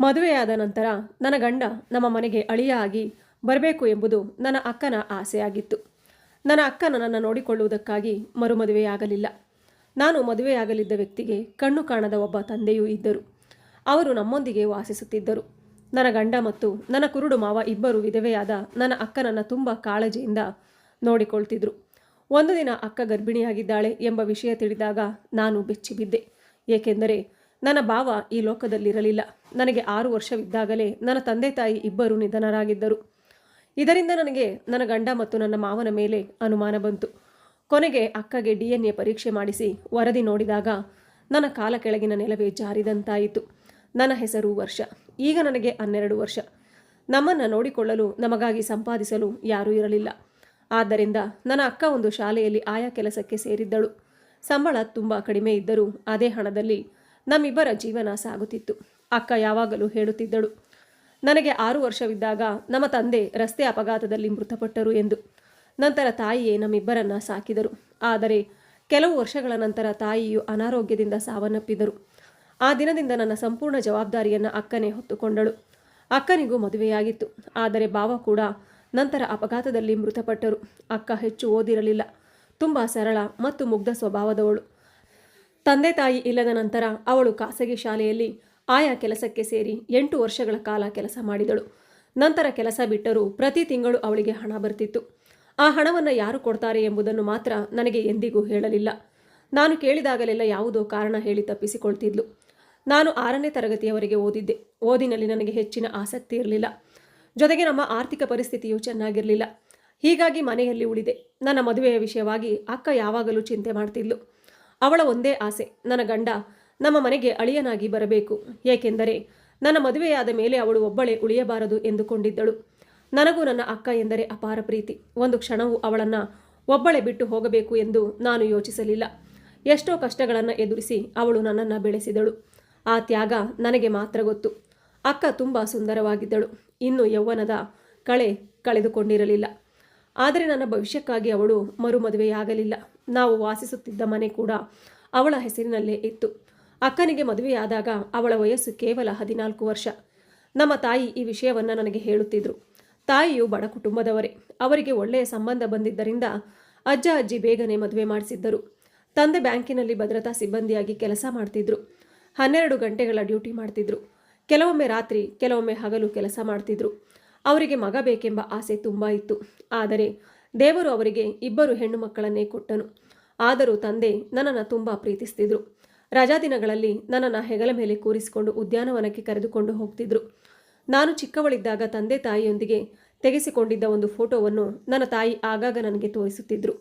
ಮದುವೆಯಾದ ನಂತರ ನನ್ನ ಗಂಡ ನಮ್ಮ ಮನೆಗೆ ಅಳಿಯ ಆಗಿ ಬರಬೇಕು ಎಂಬುದು ನನ್ನ ಅಕ್ಕನ ಆಸೆಯಾಗಿತ್ತು. ನನ್ನ ಅಕ್ಕ ನನ್ನನ್ನು ನೋಡಿಕೊಳ್ಳುವುದಕ್ಕಾಗಿ ಮರುಮದುವೆಯಾಗಲಿಲ್ಲ. ನಾನು ಮದುವೆಯಾಗಲಿದ್ದ ವ್ಯಕ್ತಿಗೆ ಕಣ್ಣು ಕಾಣದ ಒಬ್ಬ ತಂದೆಯೂ ಇದ್ದರು. ಅವರು ನಮ್ಮೊಂದಿಗೆ ವಾಸಿಸುತ್ತಿದ್ದರು. ನನ್ನ ಗಂಡ ಮತ್ತು ನನ್ನ ಕುರುಡು ಮಾವ ಇಬ್ಬರು ವಿಧವೆಯಾದ ನನ್ನ ಅಕ್ಕನನ್ನು ತುಂಬ ಕಾಳಜಿಯಿಂದ ನೋಡಿಕೊಳ್ತಿದ್ರು. ಒಂದು ದಿನ ಅಕ್ಕ ಗರ್ಭಿಣಿಯಾಗಿದ್ದಾಳೆ ಎಂಬ ವಿಷಯ ತಿಳಿದಾಗ ನಾನು ಬೆಚ್ಚಿಬಿದ್ದೆ. ಏಕೆಂದರೆ ನನ್ನ ಭಾವ ಈ ಲೋಕದಲ್ಲಿರಲಿಲ್ಲ. ನನಗೆ 6 ವರ್ಷವಿದ್ದಾಗಲೇ ನನ್ನ ತಂದೆ ತಾಯಿ ಇಬ್ಬರು ನಿಧನರಾಗಿದ್ದರು. ಇದರಿಂದ ನನಗೆ ನನ್ನ ಗಂಡ ಮತ್ತು ನನ್ನ ಮಾವನ ಮೇಲೆ ಅನುಮಾನ ಬಂತು. ಕೊನೆಗೆ ಅಕ್ಕಗೆ DNA ಪರೀಕ್ಷೆ ಮಾಡಿಸಿ ವರದಿ ನೋಡಿದಾಗ ನನ್ನ ಕಾಲ ಕೆಳಗಿನ ನೆಲವೇ ಜಾರಿದಂತಾಯಿತು. ನನ್ನ ಹೆಸರು ವರ್ಷ. ಈಗ ನನಗೆ 12 ವರ್ಷ. ನಮ್ಮನ್ನು ನೋಡಿಕೊಳ್ಳಲು ನಮಗಾಗಿ ಸಂಪಾದಿಸಲು ಯಾರೂ ಇರಲಿಲ್ಲ. ಆದ್ದರಿಂದ ನನ್ನ ಅಕ್ಕ ಒಂದು ಶಾಲೆಯಲ್ಲಿ ಆಯಾ ಕೆಲಸಕ್ಕೆ ಸೇರಿದ್ದಳು. ಸಂಬಳ ತುಂಬ ಕಡಿಮೆ ಇದ್ದರೂ ಅದೇ ಹಣದಲ್ಲಿ ನಮ್ಮಿಬ್ಬರ ಜೀವನ ಸಾಗುತ್ತಿತ್ತು. ಅಕ್ಕ ಯಾವಾಗಲೂ ಹೇಳುತ್ತಿದ್ದಳು, ನನಗೆ 6 ವರ್ಷವಿದ್ದಾಗ ನಮ್ಮ ತಂದೆ ರಸ್ತೆ ಅಪಘಾತದಲ್ಲಿ ಮೃತಪಟ್ಟರು ಎಂದು. ನಂತರ ತಾಯಿಯೇ ನಮ್ಮಿಬ್ಬರನ್ನ ಸಾಕಿದರು. ಆದರೆ ಕೆಲವು ವರ್ಷಗಳ ನಂತರ ತಾಯಿಯು ಅನಾರೋಗ್ಯದಿಂದ ಸಾವನ್ನಪ್ಪಿದರು. ಆ ದಿನದಿಂದ ನನ್ನ ಸಂಪೂರ್ಣ ಜವಾಬ್ದಾರಿಯನ್ನು ಅಕ್ಕನೇ ಹೊತ್ತುಕೊಂಡಳು. ಅಕ್ಕನಿಗೂ ಮದುವೆಯಾಗಿತ್ತು. ಆದರೆ ಭಾವ ಕೂಡ ನಂತರ ಅಪಘಾತದಲ್ಲಿ ಮೃತಪಟ್ಟರು. ಅಕ್ಕ ಹೆಚ್ಚು ಓದಿರಲಿಲ್ಲ. ತುಂಬ ಸರಳ ಮತ್ತು ಮುಗ್ಧ ಸ್ವಭಾವದವಳು. ತಂದೆ ತಾಯಿ ಇಲ್ಲದ ನಂತರ ಅವಳು ಖಾಸಗಿ ಶಾಲೆಯಲ್ಲಿ ಆಯಾ ಕೆಲಸಕ್ಕೆ ಸೇರಿ 8 ವರ್ಷಗಳ ಕಾಲ ಕೆಲಸ ಮಾಡಿದಳು. ನಂತರ ಕೆಲಸ ಬಿಟ್ಟರೂ ಪ್ರತಿ ತಿಂಗಳು ಅವಳಿಗೆ ಹಣ ಬರ್ತಿತ್ತು. ಆ ಹಣವನ್ನು ಯಾರು ಕೊಡ್ತಾರೆ ಎಂಬುದನ್ನು ಮಾತ್ರ ನನಗೆ ಎಂದಿಗೂ ಹೇಳಲಿಲ್ಲ. ನಾನು ಕೇಳಿದಾಗಲೆಲ್ಲ ಯಾವುದೋ ಕಾರಣ ಹೇಳಿ ತಪ್ಪಿಸಿಕೊಳ್ತಿದ್ಲು. ನಾನು 6ನೇ ತರಗತಿಯವರೆಗೆ ಓದಿದ್ದೆ. ಓದಿನಲ್ಲಿ ನನಗೆ ಹೆಚ್ಚಿನ ಆಸಕ್ತಿ ಇರಲಿಲ್ಲ. ಜೊತೆಗೆ ನಮ್ಮ ಆರ್ಥಿಕ ಪರಿಸ್ಥಿತಿಯು ಚೆನ್ನಾಗಿರಲಿಲ್ಲ. ಹೀಗಾಗಿ ಮನೆಯಲ್ಲಿ ಉಳಿದೆ. ನನ್ನ ಮದುವೆಯ ವಿಷಯವಾಗಿ ಅಕ್ಕ ಯಾವಾಗಲೂ ಚಿಂತೆ ಮಾಡ್ತಿದ್ಲು. ಅವಳ ಒಂದೇ ಆಸೆ, ನನ್ನ ಗಂಡ ನಮ್ಮ ಮನೆಗೆ ಅಳಿಯನಾಗಿ ಬರಬೇಕು. ಏಕೆಂದರೆ ನನ್ನ ಮದುವೆಯಾದ ಮೇಲೆ ಅವಳು ಒಬ್ಬಳೇ ಉಳಿಯಬಾರದು ಎಂದುಕೊಂಡಿದ್ದಳು. ನನಗೂ ನನ್ನ ಅಕ್ಕ ಎಂದರೆ ಅಪಾರ ಪ್ರೀತಿ. ಒಂದು ಕ್ಷಣವೂ ಅವಳನ್ನು ಒಬ್ಬಳೇ ಬಿಟ್ಟು ಹೋಗಬೇಕು ಎಂದು ನಾನು ಯೋಚಿಸಲಿಲ್ಲ. ಎಷ್ಟೋ ಕಷ್ಟಗಳನ್ನು ಎದುರಿಸಿ ಅವಳು ನನ್ನನ್ನು ಬೆಳೆಸಿದಳು. ಆ ತ್ಯಾಗ ನನಗೆ ಮಾತ್ರ ಗೊತ್ತು. ಅಕ್ಕ ತುಂಬ ಸುಂದರವಾಗಿದ್ದಳು. ಇನ್ನು ಯೌವನದ ಕಳೆದುಕೊಂಡಿರಲಿಲ್ಲ. ಆದರೆ ನನ್ನ ಭವಿಷ್ಯಕ್ಕಾಗಿ ಅವಳು ಮರುಮದುವೆಯಾಗಲಿಲ್ಲ. ನಾವು ವಾಸಿಸುತ್ತಿದ್ದ ಮನೆ ಕೂಡ ಅವಳ ಹೆಸರಿನಲ್ಲೇ ಇತ್ತು. ಅಕ್ಕನಿಗೆ ಮದುವೆಯಾದಾಗ ಅವಳ ವಯಸ್ಸು ಕೇವಲ 14 ವರ್ಷ. ನಮ್ಮ ತಾಯಿ ಈ ವಿಷಯವನ್ನು ನನಗೆ ಹೇಳುತ್ತಿದ್ದರು. ತಾಯಿಯು ಬಡ ಕುಟುಂಬದವರೇ. ಅವರಿಗೆ ಒಳ್ಳೆಯ ಸಂಬಂಧ ಬಂದಿದ್ದರಿಂದ ಅಜ್ಜ ಅಜ್ಜಿ ಬೇಗನೆ ಮದುವೆ ಮಾಡಿಸಿದ್ದರು. ತಂದೆ ಬ್ಯಾಂಕಿನಲ್ಲಿ ಭದ್ರತಾ ಸಿಬ್ಬಂದಿಯಾಗಿ ಕೆಲಸ ಮಾಡ್ತಿದ್ರು. 12 ಗಂಟೆಗಳ ಡ್ಯೂಟಿ ಮಾಡ್ತಿದ್ರು. ಕೆಲವೊಮ್ಮೆ ರಾತ್ರಿ, ಕೆಲವೊಮ್ಮೆ ಹಗಲು ಕೆಲಸ ಮಾಡ್ತಿದ್ರು. ಅವರಿಗೆ ಮಗ ಬೇಕೆಂಬ ಆಸೆ ತುಂಬ ಇತ್ತು. ಆದರೆ ದೇವರು ಅವರಿಗೆ 2 ಹೆಣ್ಣು ಮಕ್ಕಳನ್ನೇ ಕೊಟ್ಟನು. ಆದರೂ ತಂದೆ ನನ್ನನ್ನು ತುಂಬ ಪ್ರೀತಿಸ್ತಿದ್ರು. ರಜಾದಿನಗಳಲ್ಲಿ ನನ್ನನ್ನು ಹೆಗಲ ಮೇಲೆ ಕೂರಿಸಿಕೊಂಡು ಉದ್ಯಾನವನಕ್ಕೆ ಕರೆದುಕೊಂಡು ಹೋಗ್ತಿದ್ರು. ನಾನು ಚಿಕ್ಕವಳಿದ್ದಾಗ ತಂದೆ ತಾಯಿಯೊಂದಿಗೆ ತೆಗೆಸಿಕೊಂಡಿದ್ದ ಒಂದು ಫೋಟೋವನ್ನು ನನ್ನ ತಾಯಿ ಆಗಾಗ ನನಗೆ ತೋರಿಸುತ್ತಿದ್ದರು.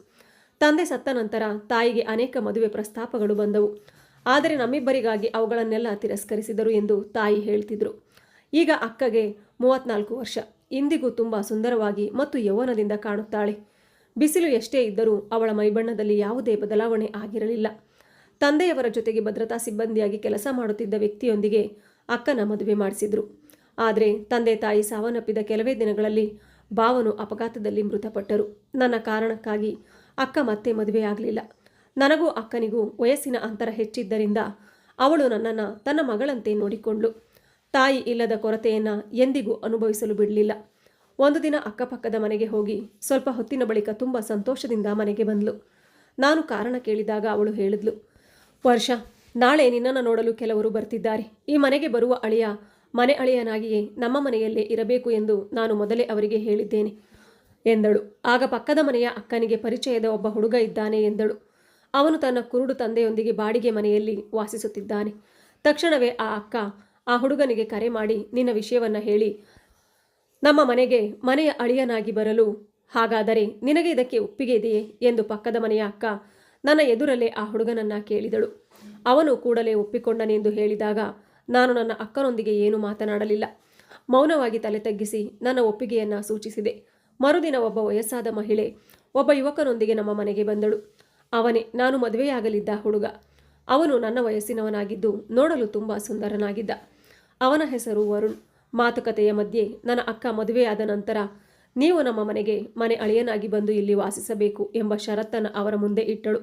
ತಂದೆ ಸತ್ತ ನಂತರ ತಾಯಿಗೆ ಅನೇಕ ಮದುವೆ ಪ್ರಸ್ತಾಪಗಳು ಬಂದವು. ಆದರೆ ನಮ್ಮಿಬ್ಬರಿಗಾಗಿ ಅವುಗಳನ್ನೆಲ್ಲ ತಿರಸ್ಕರಿಸಿದರು ಎಂದು ತಾಯಿ ಹೇಳ್ತಿದ್ರು. ಈಗ ಅಕ್ಕಗೆ 34 ವರ್ಷ. ಇಂದಿಗೂ ತುಂಬ ಸುಂದರವಾಗಿ ಮತ್ತು ಯೌವನದಿಂದ ಕಾಣುತ್ತಾಳೆ. ಬಿಸಿಲು ಎಷ್ಟೇ ಇದ್ದರೂ ಅವಳ ಮೈಬಣ್ಣದಲ್ಲಿ ಯಾವುದೇ ಬದಲಾವಣೆ ಆಗಿರಲಿಲ್ಲ. ತಂದೆಯವರ ಜೊತೆಗೆ ಭದ್ರತಾ ಸಿಬ್ಬಂದಿಯಾಗಿ ಕೆಲಸ ಮಾಡುತ್ತಿದ್ದ ವ್ಯಕ್ತಿಯೊಂದಿಗೆ ಅಕ್ಕನ ಮದುವೆ ಮಾಡಿಸಿದ್ರು. ಆದರೆ ತಂದೆ ತಾಯಿ ಸಾವನ್ನಪ್ಪಿದ ಕೆಲವೇ ದಿನಗಳಲ್ಲಿ ಭಾವನು ಅಪಘಾತದಲ್ಲಿ ಮೃತಪಟ್ಟರು. ನನ್ನ ಕಾರಣಕ್ಕಾಗಿ ಅಕ್ಕ ಮತ್ತೆ ಮದುವೆಯಾಗಲಿಲ್ಲ. ನನಗೂ ಅಕ್ಕನಿಗೂ ವಯಸ್ಸಿನ ಅಂತರ ಹೆಚ್ಚಿದ್ದರಿಂದ ಅವಳು ನನ್ನನ್ನು ತನ್ನ ಮಗಳಂತೆ ನೋಡಿಕೊಂಡ್ಳು. ತಾಯಿ ಇಲ್ಲದ ಕೊರತೆಯನ್ನು ಎಂದಿಗೂ ಅನುಭವಿಸಲು ಬಿಡಲಿಲ್ಲ. ಒಂದು ದಿನ ಅಕ್ಕಪಕ್ಕದ ಮನೆಗೆ ಹೋಗಿ ಸ್ವಲ್ಪ ಹೊತ್ತಿನ ಬಳಿಕ ತುಂಬ ಸಂತೋಷದಿಂದ ಮನೆಗೆ ಬಂದಳು. ನಾನು ಕಾರಣ ಕೇಳಿದಾಗ ಅವಳು ಹೇಳಿದ್ಲು, ವರ್ಷ, ನಾಳೆ ನಿನ್ನನ್ನು ನೋಡಲು ಕೆಲವರು ಬರ್ತಿದ್ದಾರೆ. ಈ ಮನೆಗೆ ಬರುವ ಅಳಿಯ ಮನೆ ಅಳಿಯನಾಗಿಯೇ ನಮ್ಮ ಮನೆಯಲ್ಲೇ ಇರಬೇಕು ಎಂದು ನಾನು ಮೊದಲೇ ಅವರಿಗೆ ಹೇಳಿದ್ದೇನೆ ಎಂದಳು. ಆಗ ಪಕ್ಕದ ಮನೆಯ ಅಕ್ಕನಿಗೆ ಪರಿಚಯದ ಒಬ್ಬ ಹುಡುಗ ಇದ್ದಾನೆ ಎಂದಳು. ಅವನು ತನ್ನ ಕುರುಡು ತಂದೆಯೊಂದಿಗೆ ಬಾಡಿಗೆ ಮನೆಯಲ್ಲಿ ವಾಸಿಸುತ್ತಿದ್ದಾನೆ. ತಕ್ಷಣವೇ ಆ ಅಕ್ಕ ಆ ಹುಡುಗನಿಗೆ ಕರೆ ಮಾಡಿ ನಿನ್ನ ವಿಷಯವನ್ನು ಹೇಳಿ ನಮ್ಮ ಮನೆಗೆ ಮನೆಯ ಅಳಿಯನಾಗಿ ಬರಲು, ಹಾಗಾದರೆ ನಿನಗೆ ಇದಕ್ಕೆ ಒಪ್ಪಿಗೆ ಇದೆಯೇ ಎಂದು ಪಕ್ಕದ ಮನೆಯ ಅಕ್ಕ ನನ್ನ ಎದುರಲ್ಲೇ ಆ ಹುಡುಗನನ್ನು ಕೇಳಿದಳು. ಅವನು ಕೂಡಲೇ ಒಪ್ಪಿಕೊಂಡನೆಂದು ಹೇಳಿದಾಗ ನಾನು ನನ್ನ ಅಕ್ಕನೊಂದಿಗೆ ಏನೂ ಮಾತನಾಡಲಿಲ್ಲ. ಮೌನವಾಗಿ ತಲೆ ತಗ್ಗಿಸಿ ನನ್ನ ಒಪ್ಪಿಗೆಯನ್ನು ಸೂಚಿಸಿದೆ. ಮರುದಿನ ಒಬ್ಬ ವಯಸ್ಸಾದ ಮಹಿಳೆ ಒಬ್ಬ ಯುವಕನೊಂದಿಗೆ ನಮ್ಮ ಮನೆಗೆ ಬಂದಳು. ಅವನೇ ನಾನು ಮದುವೆಯಾಗಲಿದ್ದ ಹುಡುಗ. ಅವನು ನನ್ನ ವಯಸ್ಸಿನವನಾಗಿದ್ದು ನೋಡಲು ತುಂಬ ಸುಂದರನಾಗಿದ್ದ. ಅವನ ಹೆಸರು ವರುಣ್. ಮಾತುಕತೆಯ ಮಧ್ಯೆ ನನ್ನ ಅಕ್ಕ ಮದುವೆಯಾದ ನಂತರ ನೀವು ನಮ್ಮ ಮನೆಗೆ ಮನೆ ಅಳಿಯನಾಗಿ ಬಂದು ಇಲ್ಲಿ ವಾಸಿಸಬೇಕು ಎಂಬ ಷರತ್ತನ್ನು ಅವರ ಮುಂದೆ ಇಟ್ಟಳು.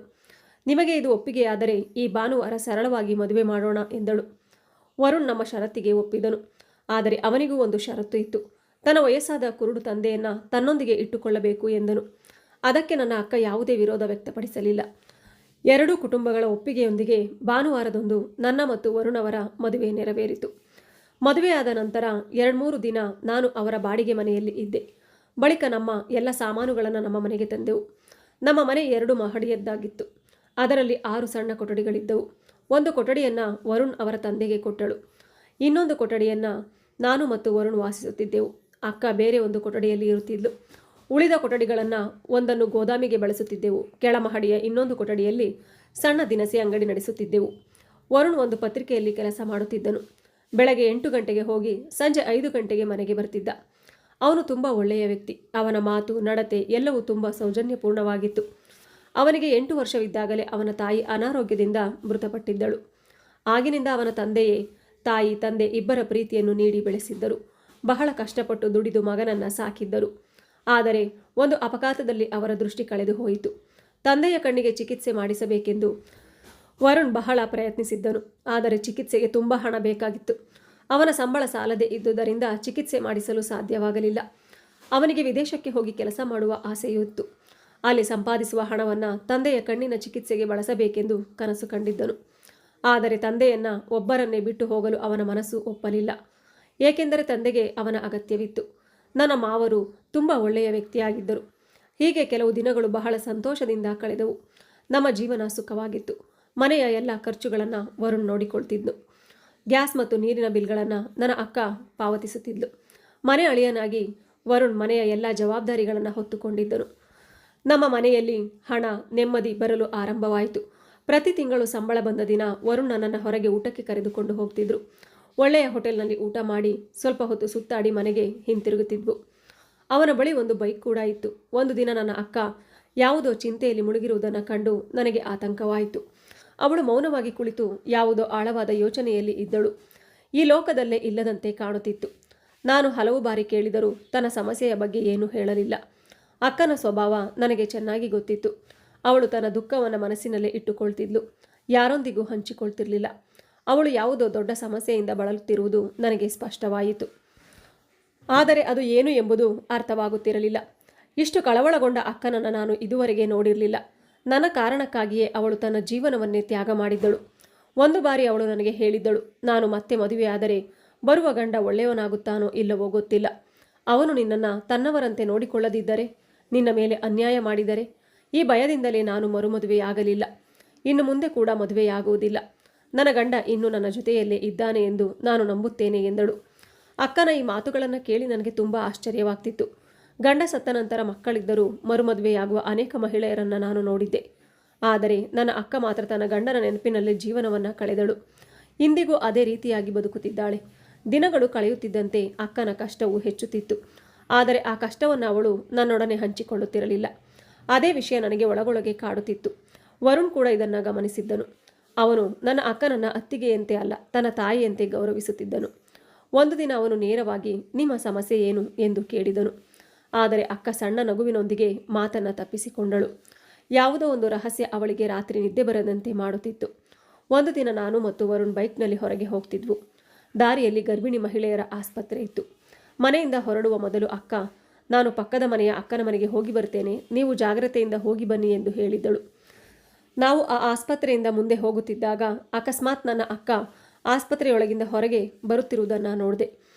ನಿಮಗೆ ಇದು ಒಪ್ಪಿಗೆಯಾದರೆ ಈ ಭಾನುವಾರ ಸರಳವಾಗಿ ಮದುವೆ ಮಾಡೋಣ ಎಂದಳು. ವರುಣ್ ನಮ್ಮ ಷರತ್ತಿಗೆ ಒಪ್ಪಿದನು. ಆದರೆ ಅವನಿಗೂ ಒಂದು ಷರತ್ತು ಇತ್ತು. ತನ್ನ ವಯಸ್ಸಾದ ಕುರುಡು ತಂದೆಯನ್ನು ತನ್ನೊಂದಿಗೆ ಇಟ್ಟುಕೊಳ್ಳಬೇಕು ಎಂದನು. ಅದಕ್ಕೆ ನನ್ನ ಅಕ್ಕ ಯಾವುದೇ ವಿರೋಧ ವ್ಯಕ್ತಪಡಿಸಲಿಲ್ಲ. ಎರಡೂ ಕುಟುಂಬಗಳ ಒಪ್ಪಿಗೆಯೊಂದಿಗೆ ಭಾನುವಾರದಂದು ನನ್ನ ಮತ್ತು ವರುಣ್ ಅವರ ಮದುವೆ ನೆರವೇರಿತು. ಮದುವೆಯಾದ ನಂತರ 2-3 ದಿನ ನಾನು ಅವರ ಬಾಡಿಗೆ ಮನೆಯಲ್ಲಿ ಇದ್ದೆ. ಬಳಿಕ ನಮ್ಮ ಎಲ್ಲ ಸಾಮಾನುಗಳನ್ನು ನಮ್ಮ ಮನೆಗೆ ತಂದೆವು. ನಮ್ಮ ಮನೆ 2 ಮಹಡಿಯದ್ದಾಗಿತ್ತು. ಅದರಲ್ಲಿ 6 ಸಣ್ಣ ಕೊಠಡಿಗಳಿದ್ದವು. ಒಂದು ಕೊಠಡಿಯನ್ನು ವರುಣ್ ಅವರ ತಂದೆಗೆ ಕೊಟ್ಟಳು. ಇನ್ನೊಂದು ಕೊಠಡಿಯನ್ನು ನಾನು ಮತ್ತು ವರುಣ್ ವಾಸಿಸುತ್ತಿದ್ದೆವು. ಅಕ್ಕ ಬೇರೆ ಒಂದು ಕೊಠಡಿಯಲ್ಲಿ ಇರುತ್ತಿದ್ಲು. ಉಳಿದ ಕೊಠಡಿಗಳನ್ನು ಒಂದನ್ನು ಗೋದಾಮಿಗೆ ಬಳಸುತ್ತಿದ್ದೆವು. ಕೆಳಮಹಡಿಯ ಇನ್ನೊಂದು ಕೊಠಡಿಯಲ್ಲಿ ಸಣ್ಣ ದಿನಸಿ ಅಂಗಡಿ ನಡೆಸುತ್ತಿದ್ದೆವು. ವರುಣ್ ಒಂದು ಪತ್ರಿಕೆಯಲ್ಲಿ ಕೆಲಸ ಮಾಡುತ್ತಿದ್ದನು. ಬೆಳಗ್ಗೆ 8 ಗಂಟೆಗೆ ಹೋಗಿ ಸಂಜೆ 5 ಗಂಟೆಗೆ ಮನೆಗೆ ಬರ್ತಿದ್ದ. ಅವನು ತುಂಬ ಒಳ್ಳೆಯ ವ್ಯಕ್ತಿ. ಅವನ ಮಾತು, ನಡತೆ ಎಲ್ಲವೂ ತುಂಬ ಸೌಜನ್ಯಪೂರ್ಣವಾಗಿತ್ತು. ಅವನಿಗೆ 8 ವರ್ಷವಿದ್ದಾಗಲೇ ಅವನ ತಾಯಿ ಅನಾರೋಗ್ಯದಿಂದ ಮೃತಪಟ್ಟಿದ್ದಳು. ಆಗಿನಿಂದ ಅವನ ತಂದೆಯೇ ತಾಯಿ, ತಂದೆ ಇಬ್ಬರ ಪ್ರೀತಿಯನ್ನು ನೀಡಿ ಬೆಳೆಸಿದ್ದರು. ಬಹಳ ಕಷ್ಟಪಟ್ಟು ದುಡಿದು ಮಗನನ್ನು ಸಾಕಿದ್ದರು. ಆದರೆ ಒಂದು ಅಪಘಾತದಲ್ಲಿ ಅವರ ದೃಷ್ಟಿ ಕಳೆದು ಹೋಯಿತು. ತಂದೆಯ ಕಣ್ಣಿಗೆ ಚಿಕಿತ್ಸೆ ಮಾಡಿಸಬೇಕೆಂದು ವರುಣ್ ಬಹಳ ಪ್ರಯತ್ನಿಸಿದ್ದನು. ಆದರೆ ಚಿಕಿತ್ಸೆಗೆ ತುಂಬ ಹಣ ಬೇಕಾಗಿತ್ತು. ಅವನ ಸಂಬಳ ಸಾಲದೇ ಇದ್ದುದರಿಂದ ಚಿಕಿತ್ಸೆ ಮಾಡಿಸಲು ಸಾಧ್ಯವಾಗಲಿಲ್ಲ. ಅವನಿಗೆ ವಿದೇಶಕ್ಕೆ ಹೋಗಿ ಕೆಲಸ ಮಾಡುವ ಆಸೆಯೂ ಇತ್ತು. ಅಲ್ಲಿ ಸಂಪಾದಿಸುವ ಹಣವನ್ನು ತಂದೆಯ ಕಣ್ಣಿನ ಚಿಕಿತ್ಸೆಗೆ ಬಳಸಬೇಕೆಂದು ಕನಸು ಕಂಡಿದ್ದನು. ಆದರೆ ತಂದೆಯನ್ನು ಒಬ್ಬರನ್ನೇ ಬಿಟ್ಟು ಹೋಗಲು ಅವನ ಮನಸ್ಸು ಒಪ್ಪಲಿಲ್ಲ. ಏಕೆಂದರೆ ತಂದೆಗೆ ಅವನ ಅಗತ್ಯವಿತ್ತು. ನನ್ನ ಮಾವರು ತುಂಬ ಒಳ್ಳೆಯ ವ್ಯಕ್ತಿಯಾಗಿದ್ದರು. ಹೀಗೆ ಕೆಲವು ದಿನಗಳು ಬಹಳ ಸಂತೋಷದಿಂದ ಕಳೆದವು. ನಮ್ಮ ಜೀವನ ಸುಖವಾಗಿತ್ತು. ಮನೆಯ ಎಲ್ಲ ಖರ್ಚುಗಳನ್ನು ವರುಣ್ ನೋಡಿಕೊಳ್ತಿದ್ನು. ಗ್ಯಾಸ್ ಮತ್ತು ನೀರಿನ ಬಿಲ್ಗಳನ್ನು ನನ್ನ ಅಕ್ಕ ಪಾವತಿಸುತ್ತಿದ್ಲು. ಮನೆ ಅಳಿಯನಾಗಿ ವರುಣ್ ಮನೆಯ ಎಲ್ಲ ಜವಾಬ್ದಾರಿಗಳನ್ನು ಹೊತ್ತುಕೊಂಡಿದ್ದನು. ನಮ್ಮ ಮನೆಯಲ್ಲಿ ಹಣ, ನೆಮ್ಮದಿ ಬರಲು ಆರಂಭವಾಯಿತು. ಪ್ರತಿ ತಿಂಗಳು ಸಂಬಳ ಬಂದ ದಿನ ವರುಣ್ ನನ್ನನ್ನು ಹೊರಗೆ ಊಟಕ್ಕೆ ಕರೆದುಕೊಂಡು ಹೋಗ್ತಿದ್ರು. ಒಳ್ಳೆಯ ಹೋಟೆಲ್ನಲ್ಲಿ ಊಟ ಮಾಡಿ ಸ್ವಲ್ಪ ಹೊತ್ತು ಸುತ್ತಾಡಿ ಮನೆಗೆ ಹಿಂತಿರುಗುತ್ತಿದ್ವು. ಅವನ ಬಳಿ ಒಂದು ಬೈಕ್ ಕೂಡ ಇತ್ತು. ಒಂದು ದಿನ ನನ್ನ ಅಕ್ಕ ಯಾವುದೋ ಚಿಂತೆಯಲ್ಲಿ ಮುಳುಗಿರುವುದನ್ನು ಕಂಡು ನನಗೆ ಆತಂಕವಾಯಿತು. ಅವಳು ಮೌನವಾಗಿ ಕುಳಿತು ಯಾವುದೋ ಆಳವಾದ ಯೋಚನೆಯಲ್ಲಿ ಇದ್ದಳು. ಈ ಲೋಕದಲ್ಲೇ ಇಲ್ಲದಂತೆ ಕಾಣುತ್ತಿತ್ತು. ನಾನು ಹಲವು ಬಾರಿ ಕೇಳಿದರೂ ತನ್ನ ಸಮಸ್ಯೆಯ ಬಗ್ಗೆ ಏನೂ ಹೇಳಲಿಲ್ಲ. ಅಕ್ಕನ ಸ್ವಭಾವ ನನಗೆ ಚೆನ್ನಾಗಿ ಗೊತ್ತಿತ್ತು. ಅವಳು ತನ್ನ ದುಃಖವನ್ನು ಮನಸ್ಸಿನಲ್ಲೇ ಇಟ್ಟುಕೊಳ್ತಿದ್ಲು. ಯಾರೊಂದಿಗೂ ಹಂಚಿಕೊಳ್ತಿರ್ಲಿಲ್ಲ. ಅವಳು ಯಾವುದೋ ದೊಡ್ಡ ಸಮಸ್ಯೆಯಿಂದ ಬಳಲುತ್ತಿರುವುದು ನನಗೆ ಸ್ಪಷ್ಟವಾಯಿತು. ಆದರೆ ಅದು ಏನು ಎಂಬುದು ಅರ್ಥವಾಗುತ್ತಿರಲಿಲ್ಲ. ಇಷ್ಟು ಕಳವಳಗೊಂಡ ಅಕ್ಕನನ್ನು ನಾನು ಇದುವರೆಗೆ ನೋಡಿರಲಿಲ್ಲ. ನನ್ನ ಕಾರಣಕ್ಕಾಗಿಯೇ ಅವಳು ತನ್ನ ಜೀವನವನ್ನೇ ತ್ಯಾಗ ಮಾಡಿದ್ದಳು. ಒಂದು ಬಾರಿ ಅವಳು ನನಗೆ ಹೇಳಿದ್ದಳು, ನಾನು ಮತ್ತೆ ಮದುವೆಯಾದರೆ ಬರುವ ಗಂಡ ಒಳ್ಳೆಯವನಾಗುತ್ತಾನೋ ಇಲ್ಲವೋ ಗೊತ್ತಿಲ್ಲ. ಅವನು ನಿನ್ನನ್ನು ತನ್ನವರಂತೆ ನೋಡಿಕೊಳ್ಳದಿದ್ದರೆ, ನಿನ್ನ ಮೇಲೆ ಅನ್ಯಾಯ ಮಾಡಿದರೆ, ಈ ಭಯದಿಂದಲೇ ನಾನು ಮರುಮದುವೆಯಾಗಲಿಲ್ಲ. ಇನ್ನು ಮುಂದೆ ಕೂಡ ಮದುವೆಯಾಗುವುದಿಲ್ಲ. ನನ್ನ ಗಂಡ ಇನ್ನೂ ನನ್ನ ಜೊತೆಯಲ್ಲೇ ಇದ್ದಾನೆ ಎಂದು ನಾನು ನಂಬುತ್ತೇನೆ ಎಂದಳು. ಅಕ್ಕನ ಈ ಮಾತುಗಳನ್ನು ಕೇಳಿ ನನಗೆ ತುಂಬ ಆಶ್ಚರ್ಯವಾಗ್ತಿತ್ತು. ಗಂಡ ಸತ್ತ ನಂತರ ಮಕ್ಕಳಿದ್ದರೂ ಮರುಮದುವೆಯಾಗುವ ಅನೇಕ ಮಹಿಳೆಯರನ್ನು ನಾನು ನೋಡಿದ್ದೆ. ಆದರೆ ನನ್ನ ಅಕ್ಕ ಮಾತ್ರ ತನ್ನ ಗಂಡನ ನೆನಪಿನಲ್ಲೇ ಜೀವನವನ್ನು ಕಳೆದಳು. ಇಂದಿಗೂ ಅದೇ ರೀತಿಯಾಗಿ ಬದುಕುತ್ತಿದ್ದಾಳೆ. ದಿನಗಳು ಕಳೆಯುತ್ತಿದ್ದಂತೆ ಅಕ್ಕನ ಕಷ್ಟವು ಹೆಚ್ಚುತ್ತಿತ್ತು. ಆದರೆ ಆ ಕಷ್ಟವನ್ನು ಅವಳು ನನ್ನೊಡನೆ ಹಂಚಿಕೊಳ್ಳುತ್ತಿರಲಿಲ್ಲ. ಅದೇ ವಿಷಯ ನನಗೆ ಒಳಗೊಳಗೆ ಕಾಡುತ್ತಿತ್ತು. ವರುಣ್ ಕೂಡ ಇದನ್ನು ಗಮನಿಸಿದ್ದನು. ಅವನು ನನ್ನ ಅಕ್ಕನನ್ನು ಅತ್ತಿಗೆಯಂತೆ ಅಲ್ಲ, ತನ್ನ ತಾಯಿಯಂತೆ ಗೌರವಿಸುತ್ತಿದ್ದನು. ಒಂದು ದಿನ ಅವನು ನೇರವಾಗಿ, ನಿಮ್ಮ ಸಮಸ್ಯೆ ಏನು ಎಂದು ಕೇಳಿದನು. ಆದರೆ ಅಕ್ಕ ಸಣ್ಣ ನಗುವಿನೊಂದಿಗೆ ಮಾತನ್ನು ತಪ್ಪಿಸಿಕೊಂಡಳು. ಯಾವುದೋ ಒಂದು ರಹಸ್ಯ ಅವಳಿಗೆ ರಾತ್ರಿ ನಿದ್ದೆ ಬರದಂತೆ ಮಾಡುತ್ತಿತ್ತು. ಒಂದು ದಿನ ನಾನು ಮತ್ತು ವರುಣ್ ಬೈಕ್ನಲ್ಲಿ ಹೊರಗೆ ಹೋಗ್ತಿದ್ವು. ದಾರಿಯಲ್ಲಿ ಗರ್ಭಿಣಿ ಮಹಿಳೆಯರ ಆಸ್ಪತ್ರೆ ಇತ್ತು. ಮನೆಯಿಂದ ಹೊರಡುವ ಮೊದಲು ಅಕ್ಕ, ನಾನು ಪಕ್ಕದ ಮನೆಯ ಅಕ್ಕನ ಮನೆಗೆ ಹೋಗಿ ಬರ್ತೇನೆ, ನೀವು ಜಾಗ್ರತೆಯಿಂದ ಹೋಗಿ ಬನ್ನಿ ಎಂದು ಹೇಳಿದ್ದಳು. ನಾವು ಆ ಆಸ್ಪತ್ರೆಯಿಂದ ಮುಂದೆ ಹೋಗುತ್ತಿದ್ದಾಗ ಅಕಸ್ಮಾತ್ ನನ್ನ ಅಕ್ಕ ಆಸ್ಪತ್ರೆಯೊಳಗಿಂದ ಹೊರಗೆ ಬರುತ್ತಿರುವುದನ್ನು ನೋಡಿದೆ.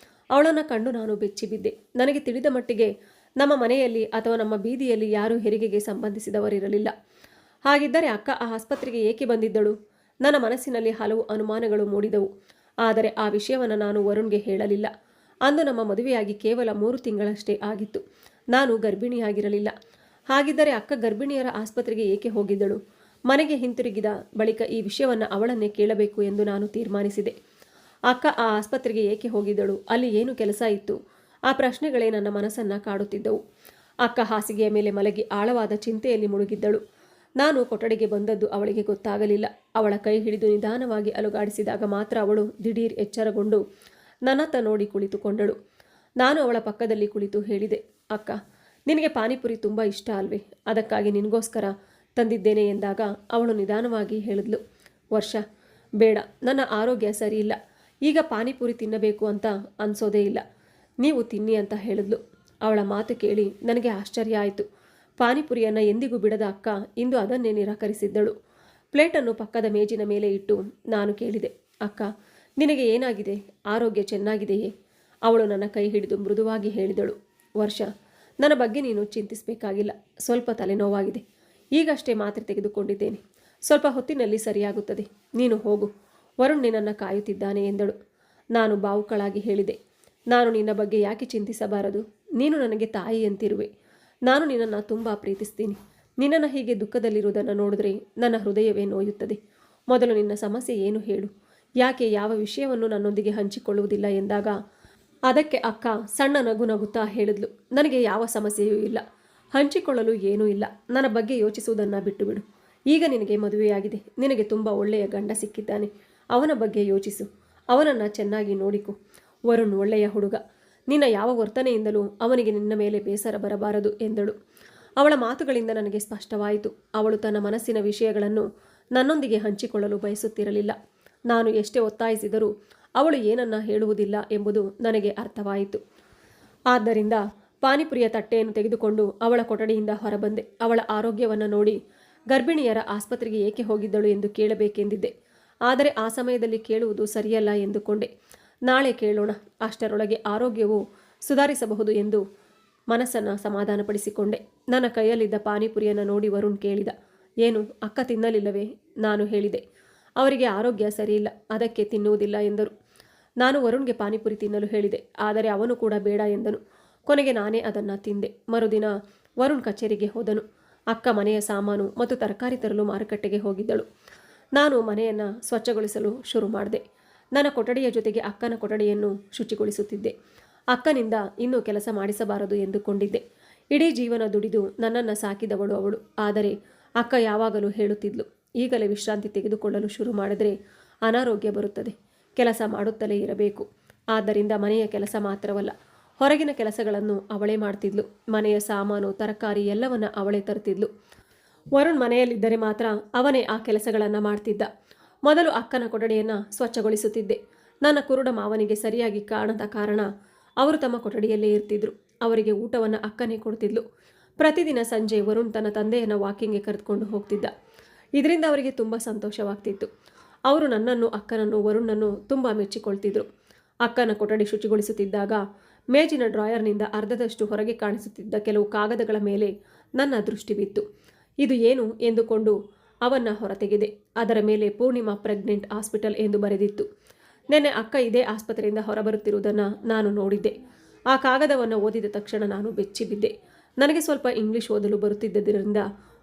ಅವಳನ್ನು ಕಂಡು ನಾನು ಬೆಚ್ಚಿಬಿದ್ದೆ. ನನಗೆ ತಿಳಿದ ಮಟ್ಟಿಗೆ ನಮ್ಮ ಮನೆಯಲ್ಲಿ ಅಥವಾ ನಮ್ಮ ಬೀದಿಯಲ್ಲಿ ಯಾರೂ ಹೆರಿಗೆಗೆ ಸಂಬಂಧಿಸಿದವರಿರಲಿಲ್ಲ. ಹಾಗಿದ್ದರೆ ಅಕ್ಕ ಆ ಆಸ್ಪತ್ರೆಗೆ ಏಕೆ ಬಂದಿದ್ದಳು? ನನ್ನ ಮನಸ್ಸಿನಲ್ಲಿ ಹಲವು ಅನುಮಾನಗಳು ಮೂಡಿದವು. ಆದರೆ ಆ ವಿಷಯವನ್ನು ನಾನು ವರುಣ್ಗೆ ಹೇಳಲಿಲ್ಲ. ಅಂದು ನಮ್ಮ ಮದುವೆಯಾಗಿ ಕೇವಲ 3 ತಿಂಗಳಷ್ಟೇ ಆಗಿತ್ತು. ನಾನು ಗರ್ಭಿಣಿಯಾಗಿರಲಿಲ್ಲ. ಹಾಗಿದ್ದರೆ ಅಕ್ಕ ಗರ್ಭಿಣಿಯರ ಆಸ್ಪತ್ರೆಗೆ ಏಕೆ ಹೋಗಿದ್ದಳು? ಮನೆಗೆ ಹಿಂತಿರುಗಿದ ಬಳಿಕ ಈ ವಿಷಯವನ್ನು ಅವಳನ್ನೇ ಕೇಳಬೇಕು ಎಂದು ನಾನು ತೀರ್ಮಾನಿಸಿದೆ. ಅಕ್ಕ ಆ ಆಸ್ಪತ್ರೆಗೆ ಏಕೆ ಹೋಗಿದ್ದಳು? ಅಲ್ಲಿ ಏನು ಕೆಲಸ ಇತ್ತು? ಆ ಪ್ರಶ್ನೆಗಳೇ ನನ್ನ ಮನಸ್ಸನ್ನು ಕಾಡುತ್ತಿದ್ದವು. ಅಕ್ಕ ಹಾಸಿಗೆಯ ಮೇಲೆ ಮಲಗಿ ಆಳವಾದ ಚಿಂತೆಯಲ್ಲಿ ಮುಳುಗಿದ್ದಳು. ನಾನು ಕೊಠಡಿಗೆ ಬಂದದ್ದು ಅವಳಿಗೆ ಗೊತ್ತಾಗಲಿಲ್ಲ. ಅವಳ ಕೈ ಹಿಡಿದು ನಿಧಾನವಾಗಿ ಅಲುಗಾಡಿಸಿದಾಗ ಮಾತ್ರ ಅವಳು ದಿಢೀರ್ ಎಚ್ಚರಗೊಂಡು ನನ್ನತ್ತ ನೋಡಿ ಕುಳಿತುಕೊಂಡಳು. ನಾನು ಅವಳ ಪಕ್ಕದಲ್ಲಿ ಕುಳಿತು ಹೇಳಿದೆ, ಅಕ್ಕ, ನಿನಗೆ ಪಾನಿಪುರಿ ತುಂಬ ಇಷ್ಟ ಅಲ್ವೇ? ಅದಕ್ಕಾಗಿ ನಿನಗೋಸ್ಕರ ತಂದಿದ್ದೇನೆ ಎಂದಾಗ ಅವಳು ನಿಧಾನವಾಗಿ ಹೇಳಿದ್ಲು, ವರ್ಷ, ಬೇಡ, ನನ್ನ ಆರೋಗ್ಯ ಸರಿಯಿಲ್ಲ. ಈಗ ಪಾನಿಪುರಿ ತಿನ್ನಬೇಕು ಅಂತ ಅನ್ಸೋದೇ ಇಲ್ಲ. ನೀವು ತಿನ್ನಿ ಅಂತ ಹೇಳಿದ್ಲು. ಅವಳ ಮಾತು ಕೇಳಿ ನನಗೆ ಆಶ್ಚರ್ಯ ಆಯಿತು. ಪಾನಿಪುರಿಯನ್ನು ಎಂದಿಗೂ ಬಿಡದ ಅಕ್ಕ ಇಂದು ಅದನ್ನೇ ನಿರಾಕರಿಸಿದ್ದಳು. ಪ್ಲೇಟನ್ನು ಪಕ್ಕದ ಮೇಜಿನ ಮೇಲೆ ಇಟ್ಟು ನಾನು ಕೇಳಿದೆ, ಅಕ್ಕ, ನಿನಗೆ ಏನಾಗಿದೆ? ಆರೋಗ್ಯ ಚೆನ್ನಾಗಿದೆಯೇ? ಅವಳು ನನ್ನ ಕೈ ಹಿಡಿದು ಮೃದುವಾಗಿ ಹೇಳಿದಳು, ವರ್ಷ, ನನ್ನ ಬಗ್ಗೆ ನೀನು ಚಿಂತಿಸಬೇಕಾಗಿಲ್ಲ. ಸ್ವಲ್ಪ ತಲೆನೋವಾಗಿದೆ. ಈಗಷ್ಟೇ ಮಾತ್ರೆ ತೆಗೆದುಕೊಂಡಿದ್ದೇನೆ. ಸ್ವಲ್ಪ ಹೊತ್ತಿನಲ್ಲಿ ಸರಿಯಾಗುತ್ತದೆ. ನೀನು ಹೋಗು. ವರುಣ್ ನಿನ್ನನ್ನು ಕಾಯುತ್ತಿದ್ದಾನೆ ಎಂದಳು. ನಾನು ಬಾವುಕಳಾಗಿ ಹೇಳಿದೆ, ನಾನು ನಿನ್ನ ಬಗ್ಗೆ ಯಾಕೆ ಚಿಂತಿಸಬಾರದು? ನೀನು ನನಗೆ ತಾಯಿಯಂತಿರುವೆ. ನಾನು ನಿನ್ನನ್ನು ತುಂಬ ಪ್ರೀತಿಸ್ತೀನಿ. ನಿನ್ನನ್ನು ಹೀಗೆ ದುಃಖದಲ್ಲಿರುವುದನ್ನು ನೋಡಿದ್ರೆ ನನ್ನ ಹೃದಯವೇ ನೋಯುತ್ತದೆ. ಮೊದಲು ನಿನ್ನ ಸಮಸ್ಯೆ ಏನು ಹೇಳು? ಯಾಕೆ ಯಾವ ವಿಷಯವನ್ನು ನನ್ನೊಂದಿಗೆ ಹಂಚಿಕೊಳ್ಳುವುದಿಲ್ಲ ಎಂದಾಗ ಅದಕ್ಕೆ ಅಕ್ಕ ಸಣ್ಣ ನಗು ನಗುತ್ತಾ ಹೇಳಿದ್ಲು, ನನಗೆ ಯಾವ ಸಮಸ್ಯೆಯೂ ಇಲ್ಲ. ಹಂಚಿಕೊಳ್ಳಲು ಏನೂ ಇಲ್ಲ. ನನ್ನ ಬಗ್ಗೆ ಯೋಚಿಸುವುದನ್ನು ಬಿಟ್ಟು ಬಿಡು. ಈಗ ನಿನಗೆ ಮದುವೆಯಾಗಿದೆ. ನಿನಗೆ ತುಂಬ ಒಳ್ಳೆಯ ಗಂಡ ಸಿಕ್ಕಿದ್ದಾನೆ. ಅವನ ಬಗ್ಗೆ ಯೋಚಿಸು. ಅವನನ್ನು ಚೆನ್ನಾಗಿ ನೋಡಿಕೊ. ವರುಣ್ ಒಳ್ಳೆಯ ಹುಡುಗ. ನಿನ್ನ ಯಾವ ವರ್ತನೆಯಿಂದಲೂ ಅವನಿಗೆ ನಿನ್ನ ಮೇಲೆ ಬೇಸರ ಬರಬಾರದು ಎಂದಳು. ಅವಳ ಮಾತುಗಳಿಂದ ನನಗೆ ಸ್ಪಷ್ಟವಾಯಿತು. ಅವಳು ತನ್ನ ಮನಸ್ಸಿನ ವಿಷಯಗಳನ್ನು ನನ್ನೊಂದಿಗೆ ಹಂಚಿಕೊಳ್ಳಲು ಬಯಸುತ್ತಿರಲಿಲ್ಲ. ನಾನು ಎಷ್ಟೇ ಒತ್ತಾಯಿಸಿದರೂ ಅವಳು ಏನನ್ನ ಹೇಳುವುದಿಲ್ಲ ಎಂಬುದು ನನಗೆ ಅರ್ಥವಾಯಿತು. ಆದ್ದರಿಂದ ಪಾನಿಪುರಿಯ ತಟ್ಟೆಯನ್ನು ತೆಗೆದುಕೊಂಡು ಅವಳ ಕೊಠಡಿಯಿಂದ ಹೊರಬಂದೆ. ಅವಳ ಆರೋಗ್ಯವನ್ನು ನೋಡಿ ಗರ್ಭಿಣಿಯರ ಆಸ್ಪತ್ರೆಗೆ ಏಕೆ ಹೋಗಿದ್ದಳು ಎಂದು ಕೇಳಬೇಕೆಂದಿದ್ದೆ. ಆದರೆ ಆ ಸಮಯದಲ್ಲಿ ಕೇಳುವುದು ಸರಿಯಲ್ಲ ಎಂದುಕೊಂಡೆ. ನಾಳೆ ಕೇಳೋಣ, ಅಷ್ಟರೊಳಗೆ ಆರೋಗ್ಯವು ಸುಧಾರಿಸಬಹುದು ಎಂದು ಮನಸ್ಸನ್ನು ಸಮಾಧಾನಪಡಿಸಿಕೊಂಡೆ. ನನ್ನ ಕೈಯಲ್ಲಿದ್ದ ಪಾನಿಪುರಿಯನ್ನು ನೋಡಿ ವರುಣ್ ಕೇಳಿದ, ಏನು ಅಕ್ಕ ತಿನ್ನಲಿಲ್ಲವೇ? ನಾನು ಹೇಳಿದೆ, ಅವರಿಗೆ ಆರೋಗ್ಯ ಸರಿಯಿಲ್ಲ, ಅದಕ್ಕೆ ತಿನ್ನುವುದಿಲ್ಲ ಎಂದರು. ನಾನು ವರುಣ್ಗೆ ಪಾನಿಪುರಿ ತಿನ್ನಲು ಹೇಳಿದೆ, ಆದರೆ ಅವನು ಕೂಡ ಬೇಡ ಎಂದನು. ಕೊನೆಗೆ ನಾನೇ ಅದನ್ನು ತಿಂದೆ. ಮರುದಿನ ವರುಣ್ ಕಚೇರಿಗೆ ಹೋದನು. ಅಕ್ಕ ಮನೆಯ ಸಾಮಾನು ಮತ್ತು ತರಕಾರಿ ತರಲು ಮಾರುಕಟ್ಟೆಗೆ ಹೋಗಿದ್ದಳು. ನಾನು ಮನೆಯನ್ನು ಸ್ವಚ್ಛಗೊಳಿಸಲು ಶುರು ಮಾಡಿದೆ. ನನ್ನ ಕೊಠಡಿಯ ಜೊತೆಗೆ ಅಕ್ಕನ ಕೊಠಡಿಯನ್ನು ಶುಚಿಗೊಳಿಸುತ್ತಿದ್ದೆ. ಅಕ್ಕನಿಂದ ಇನ್ನೂ ಕೆಲಸ ಮಾಡಿಸಬಾರದು ಎಂದುಕೊಂಡಿದ್ದೆ. ಇಡೀ ಜೀವನ ದುಡಿದು ನನ್ನನ್ನು ಸಾಕಿದವಳು ಅವಳು. ಆದರೆ ಅಕ್ಕ ಯಾವಾಗಲೂ ಹೇಳುತ್ತಿದ್ಲು, ಈಗಲೇ ವಿಶ್ರಾಂತಿ ತೆಗೆದುಕೊಳ್ಳಲು ಶುರು ಮಾಡಿದರೆ ಅನಾರೋಗ್ಯ ಬರುತ್ತದೆ. ಕೆಲಸ ಮಾಡುತ್ತಲೇ ಇರಬೇಕು. ಆದ್ದರಿಂದ ಮನೆಯ ಕೆಲಸ ಮಾತ್ರವಲ್ಲ, ಹೊರಗಿನ ಕೆಲಸಗಳನ್ನು ಅವಳೇ ಮಾಡ್ತಿದ್ಲು. ಮನೆಯ ಸಾಮಾನು, ತರಕಾರಿ ಎಲ್ಲವನ್ನ ಅವಳೇ ತರುತ್ತಿದ್ಲು. ವರುಣ್ ಮನೆಯಲ್ಲಿದ್ದರೆ ಮಾತ್ರ ಅವನೇ ಆ ಕೆಲಸಗಳನ್ನು ಮಾಡ್ತಿದ್ದ. ಮೊದಲು ಅಕ್ಕನ ಕೊಠಡಿಯನ್ನು ಸ್ವಚ್ಛಗೊಳಿಸುತ್ತಿದ್ದೆ. ನನ್ನ ಕುರುಡ ಮಾವನಿಗೆ ಸರಿಯಾಗಿ ಕಾಣದ ಕಾರಣ ಅವರು ತಮ್ಮ ಕೊಠಡಿಯಲ್ಲೇ ಇರ್ತಿದ್ರು. ಅವರಿಗೆ ಊಟವನ್ನು ಅಕ್ಕನೇ ಕೊಡ್ತಿದ್ಲು. ಪ್ರತಿದಿನ ಸಂಜೆ ವರುಣ್ ತನ್ನ ತಂದೆಯನ್ನು ವಾಕಿಂಗ್ಗೆ ಕರೆದುಕೊಂಡು ಹೋಗ್ತಿದ್ದ. ಇದರಿಂದ ಅವರಿಗೆ ತುಂಬ ಸಂತೋಷವಾಗ್ತಿತ್ತು. ಅವರು ನನ್ನನ್ನು, ಅಕ್ಕನನ್ನು, ವರುಣನ್ನು ತುಂಬ ಮೆಚ್ಚಿಕೊಳ್ತಿದ್ರು. ಅಕ್ಕನ ಕೊಠಡಿ ಶುಚಿಗೊಳಿಸುತ್ತಿದ್ದಾಗ ಮೇಜಿನ ಡ್ರಾಯರ್ನಿಂದ ಅರ್ಧದಷ್ಟು ಹೊರಗೆ ಕಾಣಿಸುತ್ತಿದ್ದ ಕೆಲವು ಕಾಗದಗಳ ಮೇಲೆ ನನ್ನ ದೃಷ್ಟಿ ಬಿತ್ತು. ಇದು ಏನು ಎಂದುಕೊಂಡು ಅವನ್ನ ಹೊರತೆಗೆದೆ. ಅದರ ಮೇಲೆ ಪೂರ್ಣಿಮಾ ಪ್ರೆಗ್ನೆಂಟ್ ಹಾಸ್ಪಿಟಲ್ ಎಂದು ಬರೆದಿತ್ತು. ನಿನ್ನೆ ಅಕ್ಕ ಇದೇ ಆಸ್ಪತ್ರೆಯಿಂದ ಹೊರಬರುತ್ತಿರುವುದನ್ನು ನಾನು ನೋಡಿದ್ದೆ. ಆ ಕಾಗದವನ್ನು ಓದಿದ ತಕ್ಷಣ ನಾನು ಬೆಚ್ಚಿಬಿದ್ದೆ. ನನಗೆ ಸ್ವಲ್ಪ ಇಂಗ್ಲಿಷ್ ಓದಲು ಬರುತ್ತಿದ್ದರಿಂದ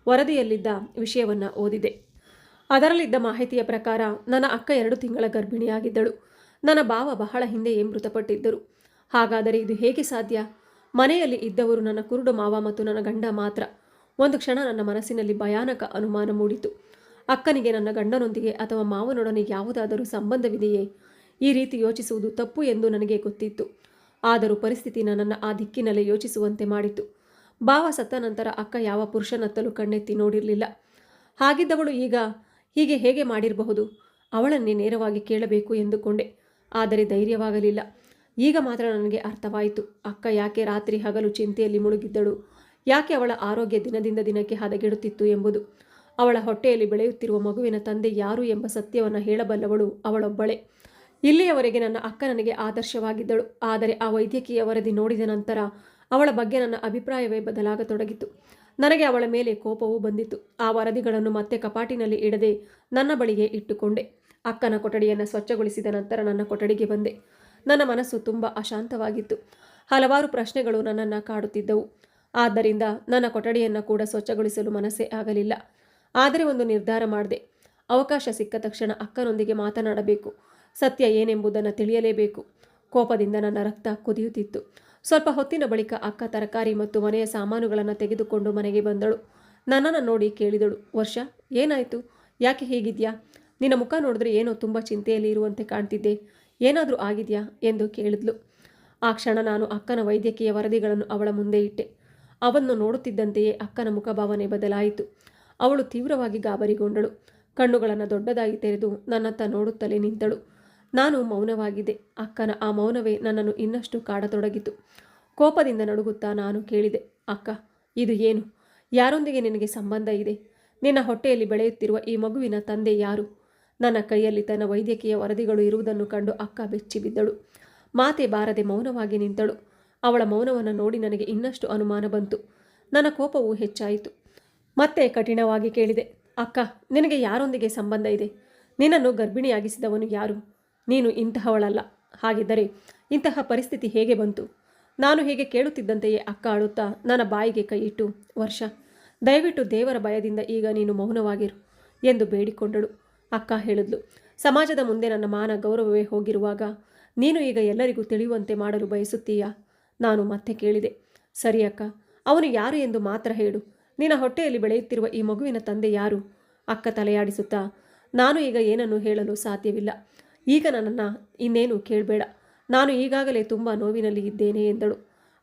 ವರದಿಯಲ್ಲಿದ್ದ ವಿಷಯವನ್ನು ಓದಿದೆ. ಅದರಲ್ಲಿದ್ದ ಮಾಹಿತಿಯ ಪ್ರಕಾರ ನನ್ನ ಅಕ್ಕ 2 ತಿಂಗಳ ಗರ್ಭಿಣಿಯಾಗಿದ್ದಳು. ನನ್ನ ಭಾವ ಬಹಳ ಹಿಂದೆಯೇ ಮೃತಪಟ್ಟಿದ್ದರು. ಹಾಗಾದರೆ ಇದು ಹೇಗೆ ಸಾಧ್ಯ? ಮನೆಯಲ್ಲಿ ಇದ್ದವರು ನನ್ನ ಕುರುಡು ಮಾವ ಮತ್ತು ನನ್ನ ಗಂಡ ಮಾತ್ರ. ಒಂದು ಕ್ಷಣ ನನ್ನ ಮನಸ್ಸಿನಲ್ಲಿ ಭಯಾನಕ ಅನುಮಾನ ಮೂಡಿತು. ಅಕ್ಕನಿಗೆ ನನ್ನ ಗಂಡನೊಂದಿಗೆ ಅಥವಾ ಮಾವನೊಡನೆ ಯಾವುದಾದರೂ ಸಂಬಂಧವಿದೆಯೇ? ಈ ರೀತಿ ಯೋಚಿಸುವುದು ತಪ್ಪು ಎಂದು ನನಗೆ ಗೊತ್ತಿತ್ತು. ಆದರೂ ಪರಿಸ್ಥಿತಿ ನನ್ನನ್ನು ಆ ದಿಕ್ಕಿನಲ್ಲೇ ಯೋಚಿಸುವಂತೆ ಮಾಡಿತು. ಭಾವ ಸತ್ತ ನಂತರ ಅಕ್ಕ ಯಾವ ಪುರುಷನತ್ತಲೂ ಕಣ್ಣೆತ್ತಿ ನೋಡಿರಲಿಲ್ಲ. ಹಾಗಿದ್ದವಳು ಈಗ ಹೀಗೆ ಹೇಗೆ ಮಾಡಿರಬಹುದು? ಅವಳನ್ನೇ ನೇರವಾಗಿ ಕೇಳಬೇಕು ಎಂದುಕೊಂಡೆ. ಆದರೆ ಧೈರ್ಯವಾಗಲಿಲ್ಲ. ಈಗ ಮಾತ್ರ ನನಗೆ ಅರ್ಥವಾಯಿತು. ಅಕ್ಕ ಯಾಕೆ ರಾತ್ರಿ ಹಗಲು ಚಿಂತೆಯಲ್ಲಿ ಮುಳುಗಿದ್ದಳು, ಯಾಕೆ ಅವಳ ಆರೋಗ್ಯ ದಿನದಿಂದ ದಿನಕ್ಕೆ ಹದಗೆಡುತ್ತಿತ್ತು ಎಂಬುದು. ಅವಳ ಹೊಟ್ಟೆಯಲ್ಲಿ ಬೆಳೆಯುತ್ತಿರುವ ಮಗುವಿನ ತಂದೆ ಯಾರು ಎಂಬ ಸತ್ಯವನ್ನು ಹೇಳಬಲ್ಲವಳು ಅವಳೊಬ್ಬಳೇ. ಇಲ್ಲಿಯವರೆಗೆ ನನ್ನ ಅಕ್ಕ ನನಗೆ ಆದರ್ಶವಾಗಿದ್ದಳು. ಆದರೆ ಆ ವೈದ್ಯಕೀಯ ವರದಿ ನೋಡಿದ ನಂತರ ಅವಳ ಬಗ್ಗೆ ನನ್ನ ಅಭಿಪ್ರಾಯವೇ ಬದಲಾಗತೊಡಗಿತು. ನನಗೆ ಅವಳ ಮೇಲೆ ಕೋಪವೂ ಬಂದಿತು. ಆ ವರದಿಗಳನ್ನು ಮತ್ತೆ ಕಪಾಟಿನಲ್ಲಿ ಇಡದೆ ನನ್ನ ಬಳಿಗೆ ಇಟ್ಟುಕೊಂಡೆ. ಅಕ್ಕನ ಕೊಠಡಿಯನ್ನು ಸ್ವಚ್ಛಗೊಳಿಸಿದ ನಂತರ ನನ್ನ ಕೊಠಡಿಗೆ ಬಂದೆ. ನನ್ನ ಮನಸ್ಸು ತುಂಬ ಅಶಾಂತವಾಗಿತ್ತು. ಹಲವಾರು ಪ್ರಶ್ನೆಗಳು ನನ್ನನ್ನು ಕಾಡುತ್ತಿದ್ದವು. ಆದ್ದರಿಂದ ನನ್ನ ಕೊಠಡಿಯನ್ನು ಕೂಡ ಸ್ವಚ್ಛಗೊಳಿಸಲು ಮನಸ್ಸೇ ಆಗಲಿಲ್ಲ. ಆದರೆ ಒಂದು ನಿರ್ಧಾರ ಮಾಡಿದೆ. ಅವಕಾಶ ಸಿಕ್ಕ ತಕ್ಷಣ ಅಕ್ಕನೊಂದಿಗೆ ಮಾತನಾಡಬೇಕು. ಸತ್ಯ ಏನೆಂಬುದನ್ನು ತಿಳಿಯಲೇಬೇಕು. ಕೋಪದಿಂದ ನನ್ನ ರಕ್ತ ಕುದಿಯುತ್ತಿತ್ತು. ಸ್ವಲ್ಪ ಹೊತ್ತಿನ ಬಳಿಕ ಅಕ್ಕ ತರಕಾರಿ ಮತ್ತು ಮನೆಯ ಸಾಮಾನುಗಳನ್ನು ತೆಗೆದುಕೊಂಡು ಮನೆಗೆ ಬಂದಳು. ನನ್ನನ್ನು ನೋಡಿ ಕೇಳಿದಳು, ವರ್ಷ, ಏನಾಯಿತು? ಯಾಕೆ ಹೀಗಿದ್ಯಾ? ನಿನ್ನ ಮುಖ ನೋಡಿದ್ರೆ ಏನೋ ತುಂಬ ಚಿಂತೆಯಲ್ಲಿ ಇರುವಂತೆ ಕಾಣ್ತಿದ್ದೆ. ಏನಾದರೂ ಆಗಿದೆಯಾ ಎಂದು ಕೇಳಿದ್ಲು. ಆ ಕ್ಷಣ ನಾನು ಅಕ್ಕನ ವೈದ್ಯಕೀಯ ವರದಿಗಳನ್ನು ಅವಳ ಮುಂದೆ ಇಟ್ಟೆ. ಅವನ್ನು ನೋಡುತ್ತಿದ್ದಂತೆಯೇ ಅಕ್ಕನ ಮುಖಭಾವನೆ ಬದಲಾಯಿತು. ಅವಳು ತೀವ್ರವಾಗಿ ಗಾಬರಿಗೊಂಡಳು. ಕಣ್ಣುಗಳನ್ನು ದೊಡ್ಡದಾಗಿ ತೆರೆದು ನನ್ನತ್ತ ನೋಡುತ್ತಲೇ ನಿಂತಳು. ನಾನು ಮೌನವಾಗಿದ್ದೆ. ಅಕ್ಕನ ಆ ಮೌನವೇ ನನ್ನನ್ನು ಇನ್ನಷ್ಟು ಕಾಡತೊಡಗಿತು. ಕೋಪದಿಂದ ನಡುಗುತ್ತಾ ನಾನು ಕೇಳಿದೆ, ಅಕ್ಕ, ಇದು ಏನು? ಯಾರೊಂದಿಗೆ ನಿನಗೆ ಸಂಬಂಧ ಇದೆ? ನಿನ್ನ ಹೊಟ್ಟೆಯಲ್ಲಿ ಬೆಳೆಯುತ್ತಿರುವ ಈ ಮಗುವಿನ ತಂದೆ ಯಾರು? ನನ್ನ ಕೈಯಲ್ಲಿ ತನ್ನ ವೈದ್ಯಕೀಯ ವರದಿಗಳು ಇರುವುದನ್ನು ಕಂಡು ಅಕ್ಕ ಬೆಚ್ಚಿಬಿದ್ದಳು. ಮಾತೆ ಬಾರದೆ ಮೌನವಾಗಿ ನಿಂತಳು. ಅವಳ ಮೌನವನ್ನು ನೋಡಿ ನನಗೆ ಇನ್ನಷ್ಟು ಅನುಮಾನ ಬಂತು. ನನ್ನ ಕೋಪವು ಹೆಚ್ಚಾಯಿತು. ಮತ್ತೆ ಕಠಿಣವಾಗಿ ಕೇಳಿದೆ, ಅಕ್ಕ, ನಿನಗೆ ಯಾರೊಂದಿಗೆ ಸಂಬಂಧ ಇದೆ? ನಿನ್ನನ್ನು ಗರ್ಭಿಣಿಯಾಗಿಸಿದವನು ಯಾರು? ನೀನು ಇಂತಹವಳಲ್ಲ. ಹಾಗಿದ್ದರೆ ಇಂತಹ ಪರಿಸ್ಥಿತಿ ಹೇಗೆ ಬಂತು? ನಾನು ಹೀಗೆ ಕೇಳುತ್ತಿದ್ದಂತೆಯೇ ಅಕ್ಕ ಅಳುತ್ತಾ ನನ್ನ ಬಾಯಿಗೆ ಕೈಯಿಟ್ಟು, ವರ್ಷ, ದಯವಿಟ್ಟು ದೇವರ ಭಯದಿಂದ ಈಗ ನೀನು ಮೌನವಾಗಿರು ಎಂದು ಬೇಡಿಕೊಂಡಳು. ಅಕ್ಕ ಹೇಳಿದ್ಲು, ಸಮಾಜದ ಮುಂದೆ ನನ್ನ ಮಾನ ಗೌರವವೇ ಹೋಗಿರುವಾಗ ನೀನು ಈಗ ಎಲ್ಲರಿಗೂ ತಿಳಿಯುವಂತೆ ಮಾಡಲು ಬಯಸುತ್ತೀಯಾ? ನಾನು ಮತ್ತೆ ಕೇಳಿದೆ, ಸರಿ ಅಕ್ಕ, ಅವನು ಯಾರು ಎಂದು ಮಾತ್ರ ಹೇಳು. ನಿನ್ನ ಹೊಟ್ಟೆಯಲ್ಲಿ ಬೆಳೆಯುತ್ತಿರುವ ಈ ಮಗುವಿನ ತಂದೆ ಯಾರು? ಅಕ್ಕ ತಲೆಯಾಡಿಸುತ್ತಾ, ನಾನು ಈಗ ಏನನ್ನು ಹೇಳಲು ಸಾಧ್ಯವಿಲ್ಲ. ಈಗ ನನ್ನನ್ನು ಇನ್ನೇನು ಕೇಳಬೇಡ. ನಾನು ಈಗಾಗಲೇ ತುಂಬ ನೋವಿನಲ್ಲಿ ಇದ್ದೇನೆ ಎಂದಳು.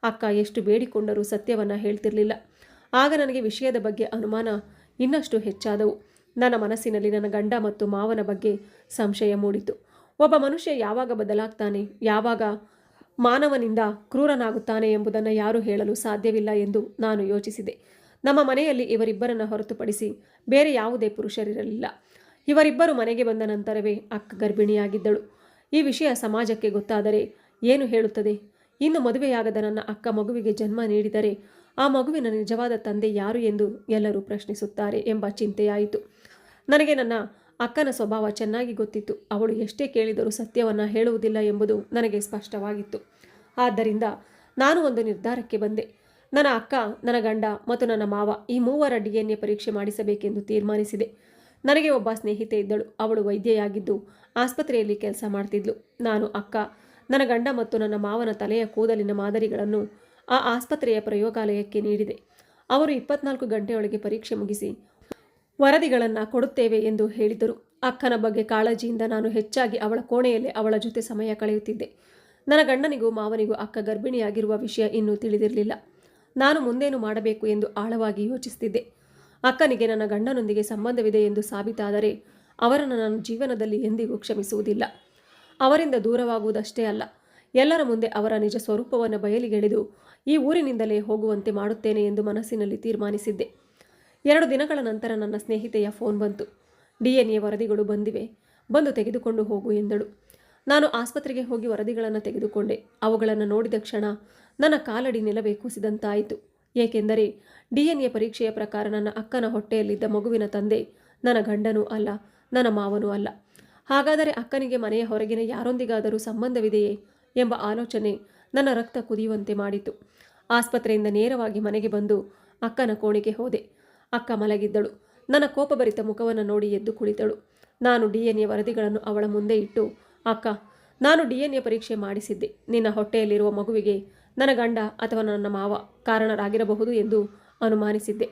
ಅಕ್ಕ ಎಷ್ಟು ಬೇಡಿಕೊಂಡರೂ ಸತ್ಯವನ್ನು ಹೇಳ್ತಿರಲಿಲ್ಲ. ಆಗ ನನಗೆ ವಿಷಯದ ಬಗ್ಗೆ ಅನುಮಾನ ಇನ್ನಷ್ಟು ಹೆಚ್ಚಾದವು. ನನ್ನ ಮನಸ್ಸಿನಲ್ಲಿ ನನ್ನ ಗಂಡ ಮತ್ತು ಮಾವನ ಬಗ್ಗೆ ಸಂಶಯ ಮೂಡಿತು. ಒಬ್ಬ ಮನುಷ್ಯ ಯಾವಾಗ ಬದಲಾಗ್ತಾನೆ, ಯಾವಾಗ ಮಾನವನಿಂದ ಕ್ರೂರನಾಗುತ್ತಾನೆ ಎಂಬುದನ್ನು ಯಾರೂ ಹೇಳಲು ಸಾಧ್ಯವಿಲ್ಲ ಎಂದು ನಾನು ಯೋಚಿಸಿದೆ. ನಮ್ಮ ಮನೆಯಲ್ಲಿ ಇವರಿಬ್ಬರನ್ನು ಹೊರತುಪಡಿಸಿ ಬೇರೆ ಯಾವುದೇ ಪುರುಷರಿರಲಿಲ್ಲ. ಇವರಿಬ್ಬರು ಮನೆಗೆ ಬಂದ ನಂತರವೇ ಅಕ್ಕ ಗರ್ಭಿಣಿಯಾಗಿದ್ದಳು. ಈ ವಿಷಯ ಸಮಾಜಕ್ಕೆ ಗೊತ್ತಾದರೆ ಏನು ಹೇಳುತ್ತದೆ? ಇನ್ನು ಮದುವೆಯಾಗದ ನನ್ನ ಅಕ್ಕ ಮಗುವಿಗೆ ಜನ್ಮ ನೀಡಿದರೆ ಆ ಮಗುವಿನ ನಿಜವಾದ ತಂದೆ ಯಾರು ಎಂದು ಎಲ್ಲರೂ ಪ್ರಶ್ನಿಸುತ್ತಾರೆ ಎಂಬ ಚಿಂತೆಯಾಯಿತು. ನನಗೆ ನನ್ನ ಅಕ್ಕನ ಸ್ವಭಾವ ಚೆನ್ನಾಗಿ ಗೊತ್ತಿತ್ತು. ಅವಳು ಎಷ್ಟೇ ಕೇಳಿದರೂ ಸತ್ಯವನ್ನು ಹೇಳುವುದಿಲ್ಲ ಎಂಬುದು ನನಗೆ ಸ್ಪಷ್ಟವಾಗಿತ್ತು. ಆದ್ದರಿಂದ ನಾನು ಒಂದು ನಿರ್ಧಾರಕ್ಕೆ ಬಂದೆ. ನನ್ನ ಅಕ್ಕ, ನನ್ನ ಗಂಡ ಮತ್ತು ನನ್ನ ಮಾವ ಈ ಮೂವರ DNA ಪರೀಕ್ಷೆ ಮಾಡಿಸಬೇಕೆಂದು ತೀರ್ಮಾನಿಸಿದೆ. ನನಗೆ ಒಬ್ಬ ಸ್ನೇಹಿತೆ ಇದ್ದಳು. ಅವಳು ವೈದ್ಯೆಯಾಗಿದ್ದು ಆಸ್ಪತ್ರೆಯಲ್ಲಿ ಕೆಲಸ ಮಾಡ್ತಿದ್ಲು. ನಾನು, ಅಕ್ಕ, ನನ್ನ ಗಂಡ ಮತ್ತು ನನ್ನ ಮಾವನ ತಲೆಯ ಕೂದಲಿನ ಮಾದರಿಗಳನ್ನು ಆ ಆಸ್ಪತ್ರೆಯ ಪ್ರಯೋಗಾಲಯಕ್ಕೆ ನೀಡಿದೆ. ಅವರು 24 ಗಂಟೆಯೊಳಗೆ ಪರೀಕ್ಷೆ ಮುಗಿಸಿ ವರದಿಗಳನ್ನು ಕೊಡುತ್ತೇವೆ ಎಂದು ಹೇಳಿದರು. ಅಕ್ಕನ ಬಗ್ಗೆ ಕಾಳಜಿಯಿಂದ ನಾನು ಹೆಚ್ಚಾಗಿ ಅವಳ ಕೋಣೆಯಲ್ಲಿ ಅವಳ ಜೊತೆ ಸಮಯ ಕಳೆಯುತ್ತಿದ್ದೆ. ನನ್ನ ಗಂಡನಿಗೂ ಮಾವನಿಗೂ ಅಕ್ಕ ಗರ್ಭಿಣಿಯಾಗಿರುವ ವಿಷಯ ಇನ್ನೂ ತಿಳಿದಿರಲಿಲ್ಲ. ನಾನು ಮುಂದೇನು ಮಾಡಬೇಕು ಎಂದು ಆಳವಾಗಿ ಯೋಚಿಸುತ್ತಿದ್ದೆ. ಅಕ್ಕನಿಗೆ ನನ್ನ ಗಂಡನೊಂದಿಗೆ ಸಂಬಂಧವಿದೆ ಎಂದು ಸಾಬೀತಾದರೆ ಅವರನ್ನು ನಾನು ಜೀವನದಲ್ಲಿ ಎಂದಿಗೂ ಕ್ಷಮಿಸುವುದಿಲ್ಲ. ಅವರಿಂದ ದೂರವಾಗುವುದಷ್ಟೇ ಅಲ್ಲ, ಎಲ್ಲರ ಮುಂದೆ ಅವರ ನಿಜ ಸ್ವರೂಪವನ್ನು ಬಯಲಿಗೆಳೆದು ಈ ಊರಿನಿಂದಲೇ ಹೋಗುವಂತೆ ಮಾಡುತ್ತೇನೆ ಎಂದು ಮನಸ್ಸಿನಲ್ಲಿ ತೀರ್ಮಾನಿಸಿದ್ದೆ. 2 ದಿನಗಳ ನಂತರ ನನ್ನ ಸ್ನೇಹಿತೆಯ ಫೋನ್ ಬಂತು. DNA ವರದಿಗಳು ಬಂದಿವೆ, ಬಂದು ತೆಗೆದುಕೊಂಡು ಹೋಗು ಎಂದಳು. ನಾನು ಆಸ್ಪತ್ರೆಗೆ ಹೋಗಿ ವರದಿಗಳನ್ನು ತೆಗೆದುಕೊಂಡೆ. ಅವುಗಳನ್ನು ನೋಡಿದ ಕ್ಷಣ ನನ್ನ ಕಾಲಡಿ ನೆಲವೇ ಕುಸಿದಂತಾಯಿತು. ಏಕೆಂದರೆ DNA ಪರೀಕ್ಷೆಯ ಪ್ರಕಾರ ನನ್ನ ಅಕ್ಕನ ಹೊಟ್ಟೆಯಲ್ಲಿದ್ದ ಮಗುವಿನ ತಂದೆ ನನ್ನ ಗಂಡನೂ ಅಲ್ಲ, ನನ್ನ ಮಾವನೂ ಅಲ್ಲ. ಹಾಗಾದರೆ ಅಕ್ಕನಿಗೆ ಮನೆಯ ಹೊರಗಿನ ಯಾರೊಂದಿಗಾದರೂ ಸಂಬಂಧವಿದೆಯೇ ಎಂಬ ಆಲೋಚನೆ ನನ್ನ ರಕ್ತ ಕುದಿಯುವಂತೆ ಮಾಡಿತು. ಆಸ್ಪತ್ರೆಯಿಂದ ನೇರವಾಗಿ ಮನೆಗೆ ಬಂದು ಅಕ್ಕನ ಕೋಣೆಗೆ ಹೋದೆ. ಅಕ್ಕ ಮಲಗಿದ್ದಳು. ನನ್ನ ಕೋಪಭರಿತ ಮುಖವನ್ನು ನೋಡಿ ಎದ್ದು ಕುಳಿತಳು. ನಾನು DNA ವರದಿಗಳನ್ನು ಅವಳ ಮುಂದೆ ಇಟ್ಟು, ಅಕ್ಕ, ನಾನು DNA ಪರೀಕ್ಷೆ ಮಾಡಿಸಿದ್ದೆ. ನಿನ್ನ ಹೊಟ್ಟೆಯಲ್ಲಿರುವ ಮಗುವಿಗೆ ನನ್ನ ಗಂಡ ಅಥವಾ ನನ್ನ ಮಾವ ಕಾರಣರಾಗಿರಬಹುದು ಎಂದು ಅನುಮಾನಿಸಿದ್ದೆ.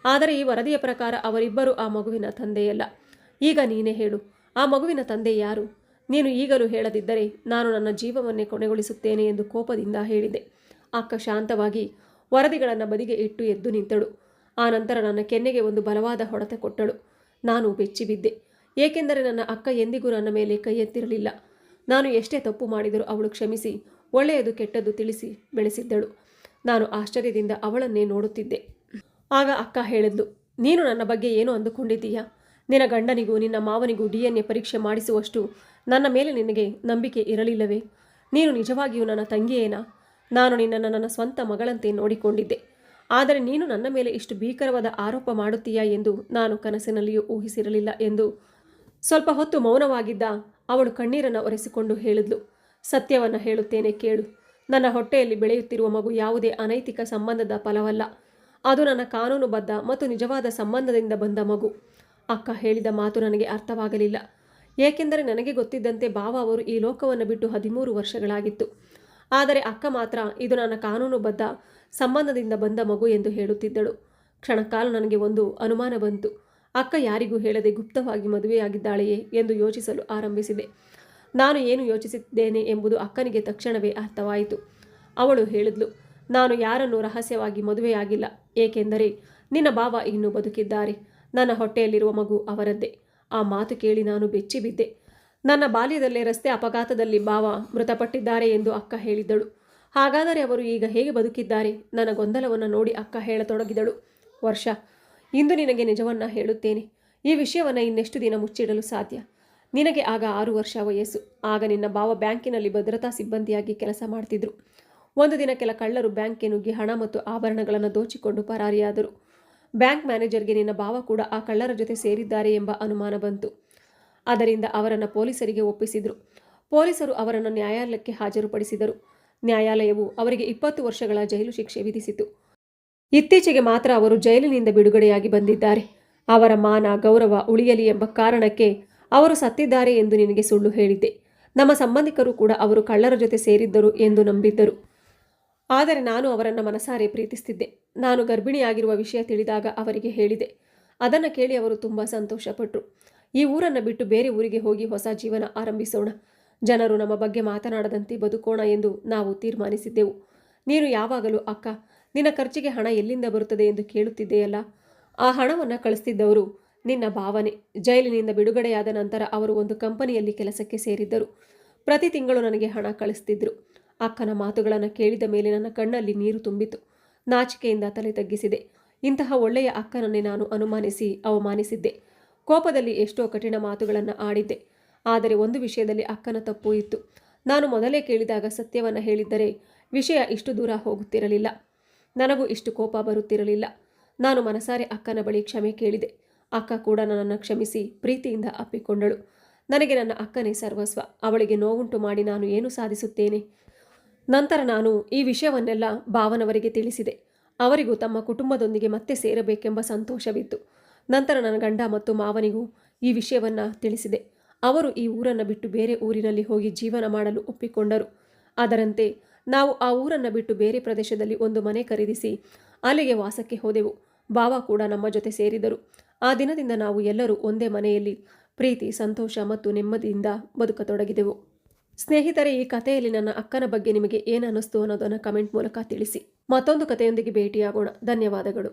ಆದರೆ ಈ ವರದಿಯ ಪ್ರಕಾರ ಅವರಿಬ್ಬರೂ ಆ ಮಗುವಿನ ತಂದೆಯಲ್ಲ. ಈಗ ನೀನೇ ಹೇಳು, ಆ ಮಗುವಿನ ತಂದೆ ಯಾರು? ನೀನು ಈಗಲೂ ಹೇಳದಿದ್ದರೆ ನಾನು ನನ್ನ ಜೀವವನ್ನೇ ಕೊನೆಗೊಳಿಸುತ್ತೇನೆ ಎಂದು ಕೋಪದಿಂದ ಹೇಳಿದೆ. ಅಕ್ಕ ಶಾಂತವಾಗಿ ವರದಿಗಳನ್ನು ಬದಿಗೆ ಇಟ್ಟು ಎದ್ದು ನಿಂತಳು. ಆ ನಂತರ ನನ್ನ ಕೆನ್ನೆಗೆ ಒಂದು ಬಲವಾದ ಹೊಡೆತ ಕೊಟ್ಟಳು. ನಾನು ಬೆಚ್ಚಿಬಿದ್ದೆ. ಏಕೆಂದರೆ ನನ್ನ ಅಕ್ಕ ಎಂದಿಗೂ ನನ್ನ ಮೇಲೆ ಕೈ ಎತ್ತಿರಲಿಲ್ಲ. ನಾನು ಎಷ್ಟೇ ತಪ್ಪು ಮಾಡಿದರೂ ಅವಳು ಕ್ಷಮಿಸಿ ಒಳ್ಳೆಯದು ಕೆಟ್ಟದ್ದು ತಿಳಿಸಿ ಬೆಳೆಸಿದ್ದಳು. ನಾನು ಆಶ್ಚರ್ಯದಿಂದ ಅವಳನ್ನೇ ನೋಡುತ್ತಿದ್ದೆ. ಆಗ ಅಕ್ಕ ಹೇಳಿದ್ಲು, ನೀನು ನನ್ನ ಬಗ್ಗೆ ಏನು ಅಂದುಕೊಂಡಿದ್ದೀಯಾ? ನಿನ್ನ ಗಂಡನಿಗೂ ನಿನ್ನ ಮಾವನಿಗೂ DNA ಪರೀಕ್ಷೆ ಮಾಡಿಸುವಷ್ಟು ನನ್ನ ಮೇಲೆ ನಿನಗೆ ನಂಬಿಕೆ ಇರಲಿಲ್ಲವೇ? ನೀನು ನಿಜವಾಗಿಯೂ ನನ್ನ ತಂಗಿಯೇನಾ? ನಾನು ನಿನ್ನನ್ನು ನನ್ನ ಸ್ವಂತ ಮಗಳಂತೆ ನೋಡಿಕೊಂಡಿದ್ದೆ. ಆದರೆ ನೀನು ನನ್ನ ಮೇಲೆ ಇಷ್ಟು ಭೀಕರವಾದ ಆರೋಪ ಮಾಡುತ್ತೀಯಾ ಎಂದು ನಾನು ಕನಸಿನಲ್ಲಿಯೂ ಊಹಿಸಿರಲಿಲ್ಲ ಎಂದು ಸ್ವಲ್ಪ ಹೊತ್ತು ಮೌನವಾಗಿದ್ದ ಅವಳು ಕಣ್ಣೀರನ್ನು ಒರೆಸಿಕೊಂಡು ಹೇಳಿದ್ಲು. ಸತ್ಯವನ್ನು ಹೇಳುತ್ತೇನೆ ಕೇಳು. ನನ್ನ ಹೊಟ್ಟೆಯಲ್ಲಿ ಬೆಳೆಯುತ್ತಿರುವ ಮಗು ಯಾವುದೇ ಅನೈತಿಕ ಸಂಬಂಧದ ಫಲವಲ್ಲ. ಅದು ನನ್ನ ಕಾನೂನುಬದ್ಧ ಮತ್ತು ನಿಜವಾದ ಸಂಬಂಧದಿಂದ ಬಂದ ಮಗು. ಅಕ್ಕ ಹೇಳಿದ ಮಾತು ನನಗೆ ಅರ್ಥವಾಗಲಿಲ್ಲ. ಏಕೆಂದರೆ ನನಗೆ ಗೊತ್ತಿದ್ದಂತೆ ಭಾವ ಅವರು ಈ ಲೋಕವನ್ನು ಬಿಟ್ಟು 13 ವರ್ಷಗಳಾಗಿತ್ತು. ಆದರೆ ಅಕ್ಕ ಮಾತ್ರ ಇದು ನನ್ನ ಕಾನೂನುಬದ್ಧ ಸಂಬಂಧದಿಂದ ಬಂದ ಮಗು ಎಂದು ಹೇಳುತ್ತಿದ್ದಳು. ಕ್ಷಣಕಾಲ ನನಗೆ ಒಂದು ಅನುಮಾನ ಬಂತು. ಅಕ್ಕ ಯಾರಿಗೂ ಹೇಳದೆ ಗುಪ್ತವಾಗಿ ಮದುವೆಯಾಗಿದ್ದಾಳೆಯೇ ಎಂದು ಯೋಚಿಸಲು ಆರಂಭಿಸಿದೆ. ನಾನು ಏನು ಯೋಚಿಸಿದ್ದೇನೆ ಎಂಬುದು ಅಕ್ಕನಿಗೆ ತಕ್ಷಣವೇ ಅರ್ಥವಾಯಿತು. ಅವಳು ಹೇಳಿದ್ಲು, ನಾನು ಯಾರನ್ನೂ ರಹಸ್ಯವಾಗಿ ಮದುವೆಯಾಗಿಲ್ಲ. ಏಕೆಂದರೆ ನಿನ್ನ ಭಾವ ಇನ್ನೂ ಬದುಕಿದ್ದಾರೆ. ನನ್ನ ಹೊಟ್ಟೆಯಲ್ಲಿರುವ ಮಗು ಅವರದ್ದೇ. ಆ ಮಾತು ಕೇಳಿ ನಾನು ಬೆಚ್ಚಿಬಿದ್ದೆ. ನನ್ನ ಬಾಲ್ಯದಲ್ಲೇ ರಸ್ತೆ ಅಪಘಾತದಲ್ಲಿ ಭಾವ ಮೃತಪಟ್ಟಿದ್ದಾರೆ ಎಂದು ಅಕ್ಕ ಹೇಳಿದ್ದಳು. ಹಾಗಾದರೆ ಅವರು ಈಗ ಹೇಗೆ ಬದುಕಿದ್ದಾರೆ? ನನ್ನ ಗೊಂದಲವನ್ನು ನೋಡಿ ಅಕ್ಕ ಹೇಳತೊಡಗಿದಳು. ವರ್ಷ, ಇಂದು ನಿನಗೆ ನಿಜವನ್ನ ಹೇಳುತ್ತೇನೆ. ಈ ವಿಷಯವನ್ನು ಇನ್ನೆಷ್ಟು ದಿನ ಮುಚ್ಚಿಡಲು ಸಾಧ್ಯ? ನಿನಗೆ ಆಗ 6 ವರ್ಷ ವಯಸ್ಸು. ಆಗ ನಿನ್ನ ಭಾವ ಬ್ಯಾಂಕಿನಲ್ಲಿ ಭದ್ರತಾ ಸಿಬ್ಬಂದಿಯಾಗಿ ಕೆಲಸ ಮಾಡ್ತಿದ್ರು. ಒಂದು ದಿನ ಕೆಲ ಕಳ್ಳರು ಬ್ಯಾಂಕ್ಗೆ ನುಗ್ಗಿ ಹಣ ಮತ್ತು ಆಭರಣಗಳನ್ನು ದೋಚಿಕೊಂಡು ಪರಾರಿಯಾದರು. ಬ್ಯಾಂಕ್ ಮ್ಯಾನೇಜರ್ಗೆ ನಿನ್ನ ಭಾವ ಕೂಡ ಆ ಕಳ್ಳರ ಜೊತೆ ಸೇರಿದ್ದಾರೆ ಎಂಬ ಅನುಮಾನ ಬಂತು. ಅದರಿಂದ ಅವರನ್ನು ಪೊಲೀಸರಿಗೆ ಒಪ್ಪಿಸಿದರು. ಪೊಲೀಸರು ಅವರನ್ನು ನ್ಯಾಯಾಲಯಕ್ಕೆ ಹಾಜರುಪಡಿಸಿದರು. ನ್ಯಾಯಾಲಯವು ಅವರಿಗೆ 20 ವರ್ಷಗಳ ಜೈಲು ಶಿಕ್ಷೆ ವಿಧಿಸಿತು. ಇತ್ತೀಚೆಗೆ ಮಾತ್ರ ಅವರು ಜೈಲಿನಿಂದ ಬಿಡುಗಡೆಯಾಗಿ ಬಂದಿದ್ದಾರೆ. ಅವರ ಮಾನ ಗೌರವ ಉಳಿಯಲಿ ಎಂಬ ಕಾರಣಕ್ಕೆ ಅವರು ಸತ್ತಿದ್ದಾರೆ ಎಂದು ನಿನಗೆ ಸುಳ್ಳು ಹೇಳಿದ್ದೆ. ನಮ್ಮ ಸಂಬಂಧಿಕರು ಕೂಡ ಅವರು ಕಳ್ಳರ ಜೊತೆ ಸೇರಿದ್ದರು ಎಂದು ನಂಬಿದ್ದರು. ಆದರೆ ನಾನು ಅವರನ್ನು ಮನಸಾರೆ ಪ್ರೀತಿಸ್ತಿದ್ದೆ. ನಾನು ಗರ್ಭಿಣಿಯಾಗಿರುವ ವಿಷಯ ತಿಳಿದಾಗ ಅವರಿಗೆ ಹೇಳಿದೆ. ಅದನ್ನು ಕೇಳಿ ಅವರು ತುಂಬ ಸಂತೋಷಪಟ್ಟರು. ಈ ಊರನ್ನು ಬಿಟ್ಟು ಬೇರೆ ಊರಿಗೆ ಹೋಗಿ ಹೊಸ ಜೀವನ ಆರಂಭಿಸೋಣ, ಜನರು ನಮ್ಮ ಬಗ್ಗೆ ಮಾತನಾಡದಂತೆ ಬದುಕೋಣ ಎಂದು ನಾವು ತೀರ್ಮಾನಿಸಿದ್ದೆವು. ನೀನು ಯಾವಾಗಲೂ ಅಕ್ಕ, ನಿನ್ನ ಖರ್ಚಿಗೆ ಹಣ ಎಲ್ಲಿಂದ ಬರುತ್ತದೆ ಎಂದು ಕೇಳುತ್ತಿದ್ದೆಯಲ್ಲ. ಆ ಹಣವನ್ನು ಕಳಿಸ್ತಿದ್ದವರು ನಿನ್ನ ಭಾವನೆ. ಜೈಲಿನಿಂದ ಬಿಡುಗಡೆಯಾದ ನಂತರ ಅವರು ಒಂದು ಕಂಪನಿಯಲ್ಲಿ ಕೆಲಸಕ್ಕೆ ಸೇರಿದ್ದರು. ಪ್ರತಿ ತಿಂಗಳು ನನಗೆ ಹಣ ಕಳಿಸ್ತಿದ್ರು. ಅಕ್ಕನ ಮಾತುಗಳನ್ನು ಕೇಳಿದ ಮೇಲೆ ನನ್ನ ಕಣ್ಣಲ್ಲಿ ನೀರು ತುಂಬಿತು. ನಾಚಿಕೆಯಿಂದ ತಲೆ ತಗ್ಗಿಸಿದೆ. ಇಂತಹ ಒಳ್ಳೆಯ ಅಕ್ಕನನ್ನೇ ನಾನು ಅನುಮಾನಿಸಿ ಅವಮಾನಿಸಿದ್ದೆ. ಕೋಪದಲ್ಲಿ ಎಷ್ಟೋ ಕಠಿಣ ಮಾತುಗಳನ್ನು ಆಡಿದ್ದೆ. ಆದರೆ ಒಂದು ವಿಷಯದಲ್ಲಿ ಅಕ್ಕನ ತಪ್ಪು ಇತ್ತು. ನಾನು ಮೊದಲೇ ಕೇಳಿದಾಗ ಸತ್ಯವನ್ನು ಹೇಳಿದ್ದರೆ ವಿಷಯ ಇಷ್ಟು ದೂರ ಹೋಗುತ್ತಿರಲಿಲ್ಲ. ನನಗೂ ಇಷ್ಟು ಕೋಪ ಬರುತ್ತಿರಲಿಲ್ಲ. ನಾನು ಮನಸಾರೆ ಅಕ್ಕನ ಬಳಿ ಕ್ಷಮೆ ಕೇಳಿದೆ. ಅಕ್ಕ ಕೂಡ ನನ್ನನ್ನು ಕ್ಷಮಿಸಿ ಪ್ರೀತಿಯಿಂದ ಅಪ್ಪಿಕೊಂಡಳು. ನನಗೆ ನನ್ನ ಅಕ್ಕನೇ ಸರ್ವಸ್ವ. ಅವಳಿಗೆ ನೋವುಂಟು ಮಾಡಿ ನಾನು ಏನು ಸಾಧಿಸುತ್ತೇನೆ? ನಂತರ ನಾನು ಈ ವಿಷಯವನ್ನೆಲ್ಲ ಭಾವನವರಿಗೆ ತಿಳಿಸಿದೆ. ಅವರಿಗೂ ತಮ್ಮ ಕುಟುಂಬದೊಂದಿಗೆ ಮತ್ತೆ ಸೇರಬೇಕೆಂಬ ಸಂತೋಷವಿತ್ತು. ನಂತರ ನನ್ನ ಗಂಡ ಮತ್ತು ಮಾವನಿಗೂ ಈ ವಿಷಯವನ್ನು ತಿಳಿಸಿದೆ. ಅವರು ಈ ಊರನ್ನು ಬಿಟ್ಟು ಬೇರೆ ಊರಿನಲ್ಲಿ ಹೋಗಿ ಜೀವನ ಮಾಡಲು ಒಪ್ಪಿಕೊಂಡರು. ಅದರಂತೆ ನಾವು ಆ ಊರನ್ನು ಬಿಟ್ಟು ಬೇರೆ ಪ್ರದೇಶದಲ್ಲಿ ಒಂದು ಮನೆ ಖರೀದಿಸಿ ಅಲ್ಲಿಗೆ ವಾಸಕ್ಕೆ ಹೋದೆವು. ಭಾವ ಕೂಡ ನಮ್ಮ ಜೊತೆ ಸೇರಿದರು. ಆ ದಿನದಿಂದ ನಾವು ಎಲ್ಲರೂ ಒಂದೇ ಮನೆಯಲ್ಲಿ ಪ್ರೀತಿ, ಸಂತೋಷ ಮತ್ತು ನೆಮ್ಮದಿಯಿಂದ ಬದುಕತೊಡಗಿದೆವು. ಸ್ನೇಹಿತರೆ, ಈ ಕಥೆಯಲ್ಲಿ ನನ್ನ ಅಕ್ಕನ ಬಗ್ಗೆ ನಿಮಗೆ ಏನು ಅನ್ನಿಸ್ತು ಅನ್ನೋದನ್ನು ಕಮೆಂಟ್ ಮೂಲಕ ತಿಳಿಸಿ. ಮತ್ತೊಂದು ಕಥೆಯೊಂದಿಗೆ ಭೇಟಿಯಾಗೋಣ. ಧನ್ಯವಾದಗಳು.